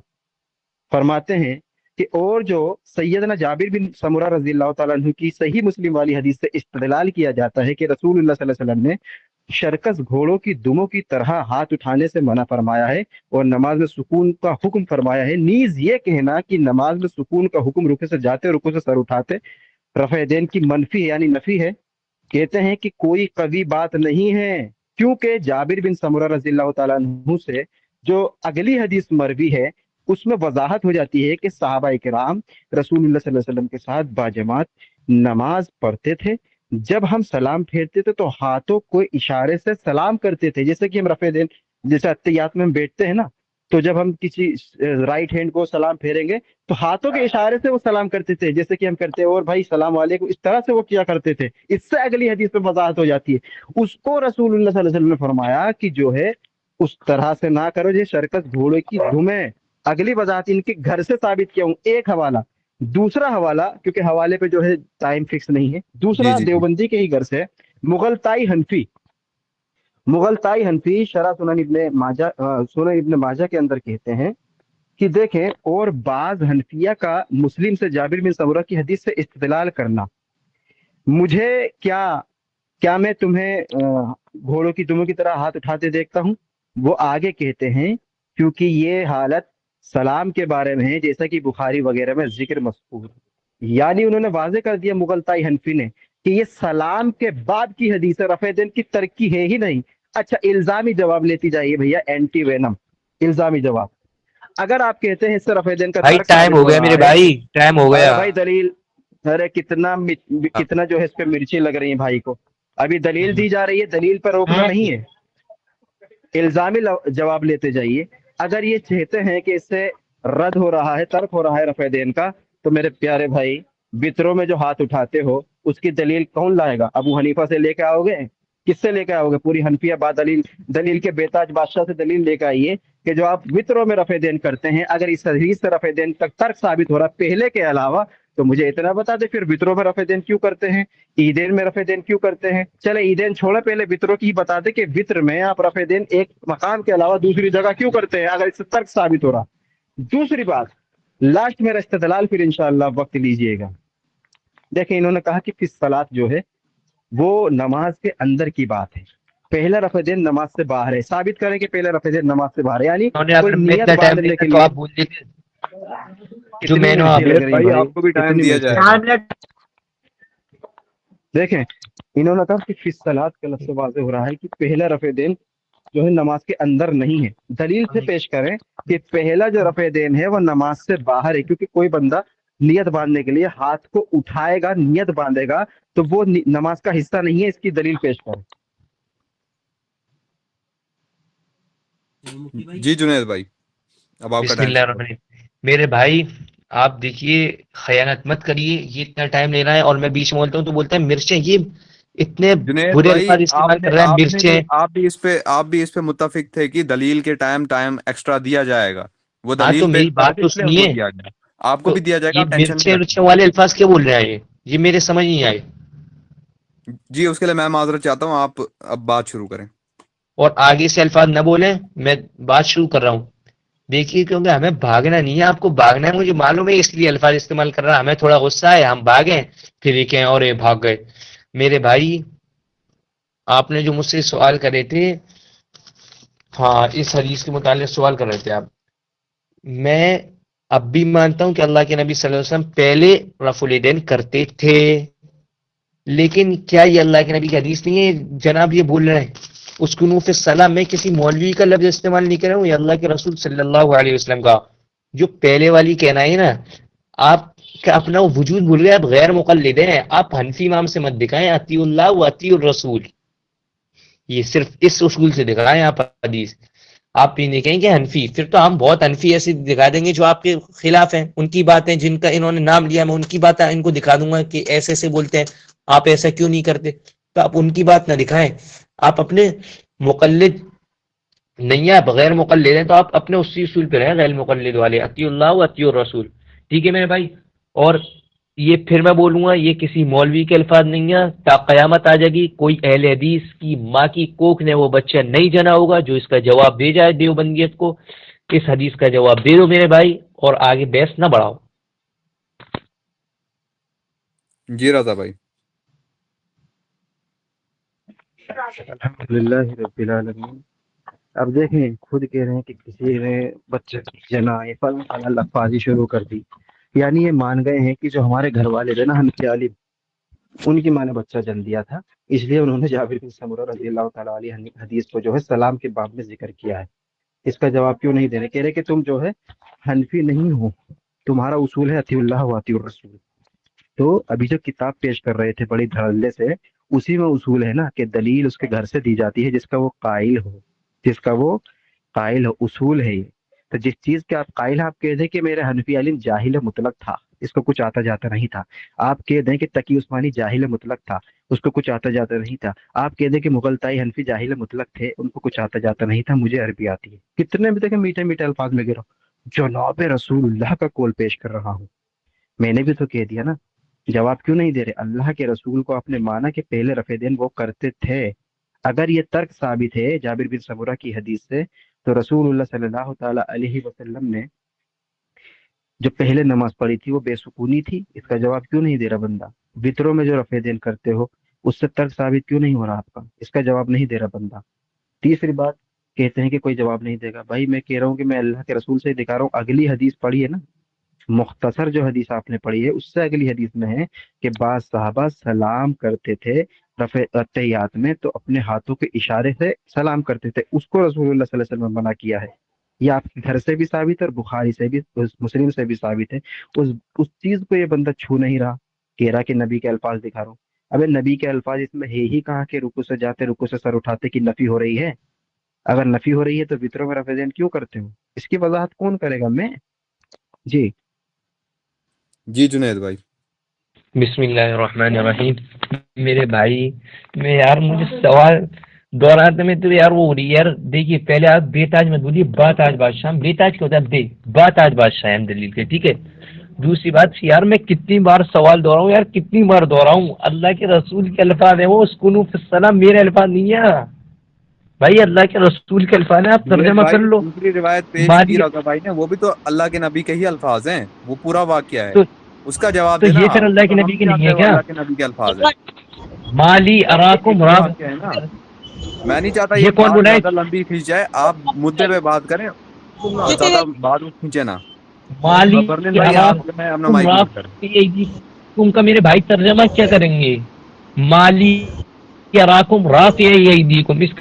فرماتے ہیں کہ اور جو سیدنا جابر بن سمورہ رضی اللہ تعالیٰ عنہ کی صحیح مسلم والی حدیث سے استدلال کیا جاتا ہے کہ رسول اللہ صلی اللہ علیہ وسلم نے شرکس گھوڑوں کی دموں کی طرح ہاتھ اٹھانے سے منع فرمایا ہے اور نماز میں سکون کا حکم فرمایا ہے. نیز یہ کہنا کہ نماز میں سکون کا حکم رکوع سے جاتے، رکوع سے سر اٹھاتے رفع دین کی منفی یعنی نفی ہے. کہتے ہیں کہ کوئی قوی بات نہیں ہے، کیونکہ جابر بن سمورہ رضی اللہ تعالیٰ عنہ سے جو اگلی حدیث مروی ہے اس میں وضاحت ہو جاتی ہے کہ صحابہ کرام رسول اللہ صلی اللہ علیہ وسلم کے ساتھ باجماعت نماز پڑھتے تھے. جب ہم سلام پھیرتے تھے تو ہاتھوں کو اشارے سے سلام کرتے تھے، جیسے کہ ہم رفع دین جیسے اتحیات میں ہم بیٹھتے ہیں نا، تو جب ہم کسی رائٹ ہینڈ کو سلام پھیریں گے تو ہاتھوں کے اشارے سے وہ سلام کرتے تھے، جیسے کہ ہم کرتے ہیں اور بھائی سلام علیکم، اس طرح سے وہ کیا کرتے تھے. اس سے اگلی حدیث میں وضاحت ہو جاتی ہے. اس کو رسول اللہ صلی اللہ علیہ وسلم نے فرمایا کہ جو ہے اس طرح سے نہ کرو یہ شرکت گھوڑے کی دمیں. اگلی وضاحت ان کے گھر سے ثابت کیا ہوں. ایک حوالہ. دوسرا حوالہ، کیونکہ حوالے پہ جو ہے ٹائم فکس نہیں ہے، جی دوسرا جی جی. دیوبندی کے ہی گھر سے مغلطائی حنفی شرح سنن ابن ماجہ کے اندر کہتے ہیں کہ دیکھیں اور بعض حنفیہ کا مسلم سے جابر بن سمورہ کی حدیث سے استدلال کرنا، مجھے کیا میں تمہیں گھوڑوں کی دموں کی طرح ہاتھ اٹھاتے دیکھتا ہوں؟ وہ آگے کہتے ہیں کیونکہ یہ حالت سلام کے بارے میں ہے جیسا کہ بخاری وغیرہ میں ذکر مذکور. یعنی انہوں نے واضح کر دیا مغلطائی حنفی نے کہ یہ سلام کے بعد کی حدیث ہے، رفع دین کی ترکی ہے ہی نہیں. اچھا الزامی جواب لیتی جائیے بھیا، اینٹی وینم الزامی جواب. اگر آپ کہتے ہیں اس سے رفع دین کا بھائی ترک ٹائم ثابت ہو ہو گیا رہا میرے ہے، بھائی، ٹائم ہو ارے گیا. بھائی دلیل، ارے کتنا جو ہے اس پہ مرچی لگ رہی ہیں بھائی کو. ابھی دلیل دی جا رہی ہے، دلیل پر روکنا نہیں ہے، الزامی جواب لیتے جائیے. اگر یہ چاہتے ہیں کہ اس سے رد ہو رہا ہے، ترک ہو رہا ہے رفع دین کا، تو میرے پیارے بھائی بطروں میں جو ہاتھ اٹھاتے ہو اس کی دلیل کون لائے گا؟ ابو حنیفہ سے لے کے آؤ گے کس سے لے کے آؤ گے؟ پوری حنفیہ با دلیل دلیل کے بیتاج بادشاہ سے دلیل لے کے آئیے کہ جو آپ وطروں میں رفع دین کرتے ہیں، اگر اس حدیث سے رفع دین تک ترک ثابت ہو رہا پہلے کے علاوہ، تو مجھے اتنا بتا دے پھر وطروں میں رفع دین کیوں کرتے ہیں، عیدین میں رفع دین کیوں کرتے ہیں؟ چلے عیدین چھوڑے، پہلے وطروں کی بتا دے کہ وطر میں آپ رفع دین ایک مقام کے علاوہ دوسری جگہ کیوں کرتے ہیں اگر اس سے ترک ثابت ہو رہا۔ دوسری بات، لاسٹ میرا استدلال پھر انشاءاللہ وقت لیجئے گا۔ دیکھیں انہوں نے کہا کہ فی الصلاۃ جو ہے وہ نماز کے اندر کی بات ہے، پہلا رفع دین نماز سے باہر ہے، ثابت کریں کہ پہلا رفع دین نماز سے باہر ہے، یعنی انہوں نے کوئی اگر میں نیت اتنا ٹائم باندھنے دیتا کے تو لیے۔ آپ بول دیتے جو کتنی میں نے مرچی لگ رہی بھائی بھائی، آپ کو بھی ٹائم کتنی دیا مرچی؟ جائے گا۔ 4 منٹ دیکھیں انہوں نے کہا کہ فی الصلاۃ کا لفظ واضح ہو رہا ہے کہ پہلا رفع دین جو ہے نماز کے اندر نہیں ہے، دلیل سے پیش کریں کہ پہلا جو رفع دین ہے وہ نماز سے باہر ہے، کیونکہ کوئی بندہ نیت باندھنے کے لیے ہاتھ کو اٹھائے گا، نیت باندھے گا، تو وہ نماز کا حصہ نہیں ہے، اس کی دلیل پیش کریں۔ جی جنید بھائی اب آپ کا بسم ٹائم اللہ شروع الرحمن الرحیم۔ میرے بھائی آپ دیکھیے، خیانت مت کریے، یہ اتنا ٹائم لے رہا ہے اور میں بیچ میں بولتا ہوں تو بولتا ہے مرچیں، یہ اتنے جنید برے بھائی الفاظ استعمال کر رہا ہے، مرچیں۔ آپ بھی اس پہ متفق تھے کہ دلیل کے ٹائم ایکسٹرا دیا جائے گا، وہ ہاں تو دلیل میری پڑھ بات کے تو اس لیے ان کو سنیے، دیا گیا، آپ کو تو بھی دیا جائے گا، یہ آپ ٹینشن نہیں مرچیں رکھیں۔ مرچیں والے الفاظ کیا بول رہے ہیں یہ میرے سمجھ نہیں آئے۔ جی اس کے لیے میں معذرت چاہتا ہوں، آپ اب بات شروع کریں۔ اور آگے سے الفاظ نہ بولیں، میں بات شروع کر رہا ہوں۔ دیکھیے کیونکہ ہمیں بھاگنا نہیں ہے، آپ کو بھاگنا ہے مجھے معلوم ہے، اس لیے الفاظ استعمال کر رہا ہے، ہمیں تھوڑا غصہ ہے، ہم بھاگیں پھر یہ کہیں اور یہ بھاگ گئے۔ میرے بھائی آپ نے جو مجھ سے سوال کرے تھے، ہاں اس حدیث کے متعلق سوال کر رہے تھے آپ، میں اب بھی مانتا ہوں کہ اللہ کے نبی صلی اللہ علیہ وسلم پہلے رفع الیدین کرتے تھے، لیکن کیا یہ اللہ کے نبی کی حدیث نہیں ہے جناب یہ بول رہے ہیں؟ اس قنوت السلام میں کسی مولوی کا لفظ استعمال نہیں کر رہا ہوں، یہ اللہ کے رسول صلی اللہ علیہ وسلم کا جو پہلے والی کہنا ہے نا، آپ کا اپنا وہ وجود بھول گئے، آپ غیر مقلد ہیں، آپ حنفی امام سے مت دکھائیں اطیع اللہ و اطیع الرسول، یہ صرف اس اصول سے دکھائیں آپ حدیث، آپ یہ نہیں کہیں کہ حنفی، پھر تو ہم بہت حنفی ایسے دکھا دیں گے جو آپ کے خلاف ہیں، ان کی باتیں جن کا انہوں نے نام لیا میں ان کی باتیں ان کو دکھا دوں گا کہ ایسے ایسے بولتے ہیں، آپ ایسا کیوں نہیں کرتے؟ تو آپ ان کی بات نہ دکھائیں، آپ اپنے مقلد نہیں ہے، آپ غیر مقلد ہیں تو آپ اپنے اسی اصول پہ رہیں، غیر مقلد والے، اطیع اللہ و اطیع الرسول، ٹھیک ہے میرے بھائی؟ اور یہ پھر میں بولوں گا یہ کسی مولوی کے الفاظ نہیں ہے، تا قیامت آ جائے گی کوئی اہل حدیث کی ماں کی کوکھ نے وہ بچہ نہیں جنا ہوگا جو اس کا جواب دے جائے دیوبندیت کو، اس حدیث کا جواب دے دو میرے بھائی اور آگے بحث نہ بڑھاؤ۔ جی رضا بھائی۔ الحمدللہ رب العالمین۔ اب دیکھیں خود کہہ رہے ہیں کہ کسی نے بچے جنا یہ فلاں فلاں لفاظی شروع کر دی، یعنی یہ مان گئے ہیں کہ جو ہمارے گھر والے تھے نا حنفی عالم، ان کی ماں نے بچہ جن دیا تھا، اس لیے انہوں نے جابر بن سمرہ رضی اللہ تعالیٰ عنہ حدیث کو جو ہے سلام کے باب میں ذکر کیا ہے۔ اس کا جواب کیوں نہیں دے رہے؟ کہہ رہے کہ تم جو ہے حنفی نہیں ہو، تمہارا اصول ہے اطیع اللہ و اطیع الرسول۔ تو ابھی جو کتاب پیش کر رہے تھے بڑی دھڑلے سے، اسی میں اصول ہے نا کہ دلیل اس کے گھر سے دی جاتی ہے جس کا وہ قائل ہو، جس کا وہ قائل ہو، اصول ہے یہ۔ تو جس چیز کے آپ قائل ہیں، آپ کہہ دیں کہ میرے حنفی علم جاہل مطلق تھا، اس کو کچھ آتا جاتا نہیں تھا، آپ کہہ دیں کہ تقی عثمانی جاہل مطلق تھا، اس کو کچھ آتا جاتا نہیں تھا، آپ کہہ دیں کہ مغلطائی حنفی جاہل مطلق تھے، ان کو کچھ آتا جاتا نہیں تھا، مجھے عربی آتی ہے، کتنے بھی دیکھیں میٹھے میٹھے الفاظ میں گرو جناب رسول اللہ کا قول پیش کر رہا ہوں۔ میں نے بھی تو کہہ دیا نا، جواب کیوں نہیں دے رہے؟ اللہ کے رسول کو آپ نے مانا کہ پہلے رفع دین وہ کرتے تھے، اگر یہ ترک ثابت ہے جابر بن سمرہ کی حدیث سے، تو رسول اللہ صلی اللہ تعالی علیہ وسلم نے جو پہلے نماز پڑھی تھی وہ بے سکونی تھی، اس کا جواب کیوں نہیں دے رہا بندہ؟ وطروں میں جو رفع دین کرتے ہو اس سے ترک ثابت کیوں نہیں ہو رہا آپ کا؟ اس کا جواب نہیں دے رہا بندہ۔ تیسری بات، کہتے ہیں کہ کوئی جواب نہیں دے گا، بھائی میں کہہ رہا ہوں کہ میں اللہ کے رسول سے دکھا رہا ہوں، اگلی حدیث پڑھی ہے نا، مختصر جو حدیث آپ نے پڑھی ہے اس سے اگلی حدیث میں ہے کہ بعض صحابہ سلام کرتے تھے رفع تحیات میں تو اپنے ہاتھوں کے اشارے سے سلام کرتے تھے، اس کو رسول اللہ صلی اللہ علیہ وسلم نے منع کیا ہے۔ یہ آپ کے گھر سے بھی ثابت ہے اور بخاری سے بھی، مسلم سے بھی ثابت ہے۔ اس چیز کو یہ بندہ چھو نہیں رہا، کہہ رہا کہ نبی کے الفاظ دکھا رہا ہوں۔ ابے نبی کے الفاظ اس میں ہے ہی کہاں کہ رکوع سے جاتے رکوع سے سر اٹھاتے کی نفی ہو رہی ہے؟ اگر نفی ہو رہی ہے تو وطروں میں رفع دین کیوں کرتے ہو؟ اس کی وضاحت کون کرے گا؟ میں؟ جی جی جنید بھائی۔ بسم اللہ الرحمن الرحیم. میرے بھائی میں یار مجھے سوال دہرانے میں تو یار وہ ہو رہی ہے یار. دیکھیے پہلے آپ بے تاج مت بولیے، با تاج بادشاہ. بے تاج کیا ہوتا ہے؟ با تاج بادشاہ ہیں دلیل کے. ٹھیک ہے. دوسری بات یار میں کتنی بار سوال دہراؤں یار، کتنی بار دہراؤں؟ اللہ کے رسول کے الفاظ ہیں وہ، اسکنوا فی السلام، میرے الفاظ نہیں ہے بھائی، اللہ کے رسول کے الفاظ ہیں. آپ جنید ترجمہ بھائی کر نے لو. دوسری روایت پیش کی مالی رضا بھائی نے، وہ بھی تو اللہ کے نبی کے ہی الفاظ ہیں، وہ پورا واقعہ ہے. تو اس کا جواب تو دینا یہ پھر آپ، اللہ کے تو ہم نبی نہیں کی نہیں جانتے ہے وہ کیا؟ اللہ کے نبی کے الفاظ ہیں. مالی بھائی یہ ایک اراکم ہی راغ. واقعہ ہے نا. میں نہیں چاہتا یہ یہ کون بات بولا ہے؟ زیادہ لمبی کھینچ جائے، آپ مدعے پہ بات کریں اور زیادہ بعد میں کھینچے نا. مالی برلن بھائی آپ جو ہے اپنا اراکم مائک راغ میوٹ کریں. تم کا میرے بھائی ترجمہ کیا کریں گے؟ مالی اراکم رافع ایدیکم، اس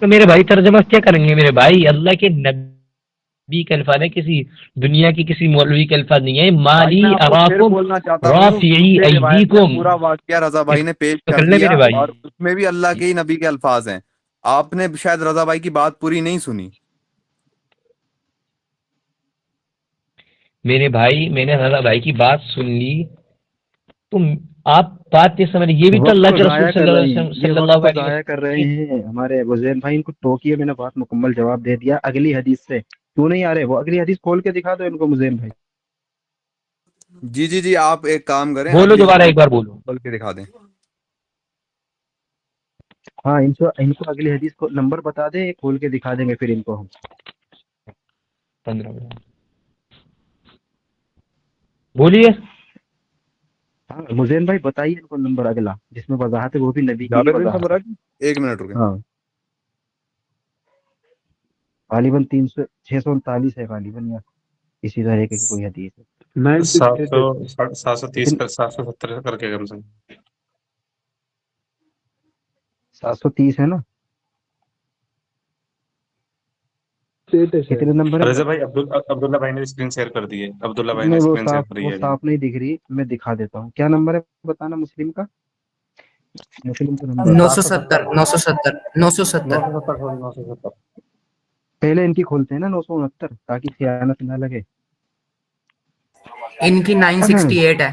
کا میرے بھائی ترجمہ کیا کریں گے میرے بھائی؟ اللہ کے نبی کے الفاظ ہے، کسی دنیا کی کسی مولوی کے الفاظ نہیں ہے. بھائی مالی میں آپ کو پھر اراکم بولنا چاہتا ہوں، رافعی دوسری روایت میں ایدیکم. پورا واقعہ رضا بھائی نے پیش تو کر کر لے دیا میرے بھائی. اور اس میں بھی اللہ کے ہی نبی کے الفاظ ہیں. آپ نے شاید رضا بھائی کی بات پوری نہیں سنی. میرے بھائی میں نے رضا بھائی کی بات سن لی. تم آپ بات نہیں سمجھ رہے. یہ بھی تو وقت اللہ کو کے رسول ضائع کر رہے ہیں، یہ صلی وقت اللہ کو علیہ ضائع کر رہے وسلم. ہیں ہمارے ابو زین بھائی. ان کو ٹوکیے، میں نے بات مکمل جواب دے دیا اگلی حدیث سے. کیوں نہیں آ رہے؟ وہ اگلی حدیث کھول کے دکھا دو ان کو مزین بھائی. جی جی جی، آپ ایک کام کریں، بولو اگلی دوبارہ حدیث ایک بار بولو. کھول کے دکھا دیں. ہاں ان کو اگلی حدیث کو نمبر بتا دیں، کھول کے دکھا دیں گے پھر ان کو ہم. 15 منٹ بولیے. ہاں مزین بھائی بتائیے ان کو نمبر اگلا جس میں وضاحت ہے، وہ بھی نبی کی ہی جابر بن وضاحت ہے. سمرہ کی ایک منٹ رکیں. ہاں غالباً 639 ہے غالباً، یا اسی طرح کی کوئی حدیث ہے. 730 لیکن کر 770 کر کے کم سے کم. 730 ہے نا. کتنے نمبر ہے؟ رضا بھائی عبداللہ بھائی نے اسکرین شیئر کر دی ہے، عبداللہ بھائی نے نہیں وہ اسکرین شیئر صاف کر دی وہ ہے. صاف نہیں دکھ رہی، میں دکھا دیتا ہوں. کیا نمبر ہے بتانا مسلم کا؟ مسلم کا نمبر 970 970 970 970. پہلے ان کی کھولتے ہیں نا 969 تاکہ خیانت نہ لگے. ان کی 968 ہے.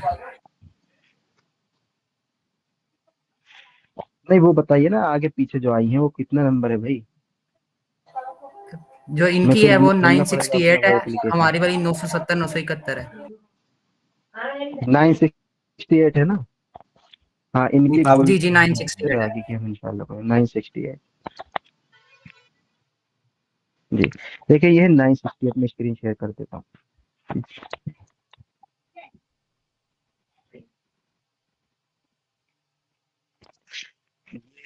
نہیں وہ بتائیے نا آگے پیچھے جو آئی ہیں وہ کتنا نمبر ہے بھائی. جو ان میں کی پھر ہے وہ کھولنا پڑے گا اپنا 968 وہ ہے، اپلیکیشن. ہماری والی 970 971 ہے. 968 ہے نا. ہاں ان کی جی جی کھولتے 968 ہے. آگے کی ہم انشاءاللہ 968. جی دیکھیں یہ ہے 968. میں اسکرین شیئر کر دیتا ہوں.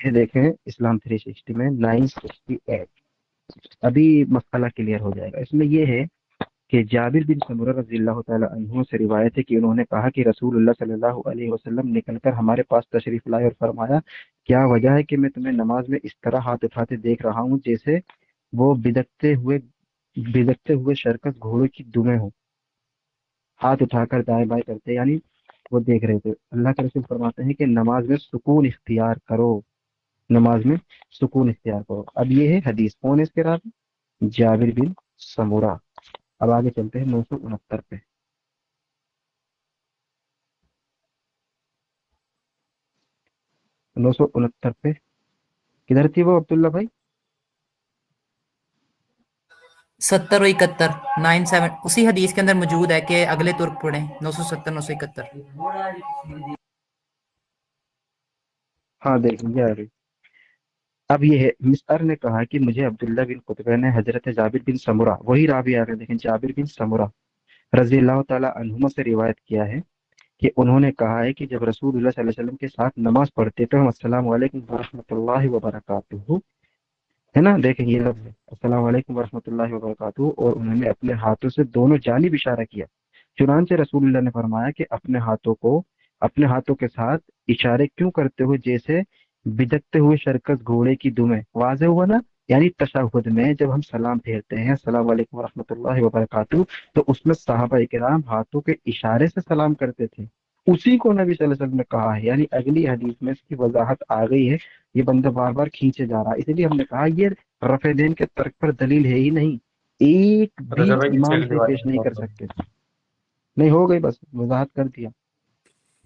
یہ دیکھیں اسلام 360 میں 968. ابھی مسئلہ کلیئر ہو جائے گا. اس میں یہ ہے کہ جابر بن سمرہ رضی اللہ تعالی عنہ سے روایت ہے کہ انہوں نے کہا کہ رسول اللہ صلی اللہ علیہ وسلم نکل کر ہمارے پاس تشریف لائے اور فرمایا، کیا وجہ ہے کہ میں تمہیں نماز میں اس طرح ہاتھ اٹھاتے دیکھ رہا ہوں جیسے وہ بدکتے ہوئے شرکت گھوڑے کی دمیں ہوں. ہاتھ اٹھا کر دائیں بائیں کرتے، یعنی وہ دیکھ رہے تھے. اللہ کے رسول فرماتے ہیں کہ نماز میں سکون اختیار کرو، نماز میں سکون اختیار کرو. اب یہ ہے حدیث. کون ہے اس کے راوی؟ جابر بن سمورہ. اب آگے چلتے ہیں 969 پہ. 969 پہ کدھر تھی وہ عبداللہ بھائی؟ 70 و 71 97 اسی حدیث کے اندر موجود ہے کہ اگلے ترک پڑھیں 970 971. ہاں دیکھیں یہ آ رہی. اب یہ ہے مسعر نے کہا کہ مجھے عبداللہ بن قتبہ نے حضرت جابر بن سمورہ، وہی راوی آ گئے دیکھیں، جابر بن سمورہ رضی اللہ تعالی عنہما سے روایت کیا ہے کہ انہوں نے کہا ہے کہ جب رسول اللہ صلی اللہ علیہ وسلم کے ساتھ نماز پڑھتے تو ہم السلام علیکم ورحمۃ اللہ وبرکاتہ، ہے نا. دیکھیں یہ لفظ ہے السلام علیکم ورحمۃ اللہ وبرکاتہ، اور انہوں نے اپنے ہاتھوں سے دونوں جانب اشارہ کیا. چنانچہ رسول اللہ نے فرمایا کہ اپنے ہاتھوں کے ساتھ اشارے کیوں کرتے ہو جیسے بدکتے ہوئے شرکت گھوڑے کی دمیں. واضح ہوا نا. یعنی تشہد میں جب ہم سلام پھیرتے ہیں السلام علیکم ورحمۃ اللہ وبرکاتہ، تو اس میں صحابہ کرام ہاتھوں کے اشارے سے سلام کرتے تھے. اسی کو نبی صلی اللہ علیہ وسلم نے کہا ہے. یعنی اگلی حدیث میں اس کی وضاحت آ گئی ہے. یہ بندہ بار بار کھینچے جا رہا ہے، اس لیے ہم نے کہا یہ رفع دین کے ترک پر دلیل ہے ہی نہیں. ایک بھی رضا بھائی امام چیک سے پیش نہیں کر سکتے. نہیں ہو گئی، بس وضاحت کر دیا.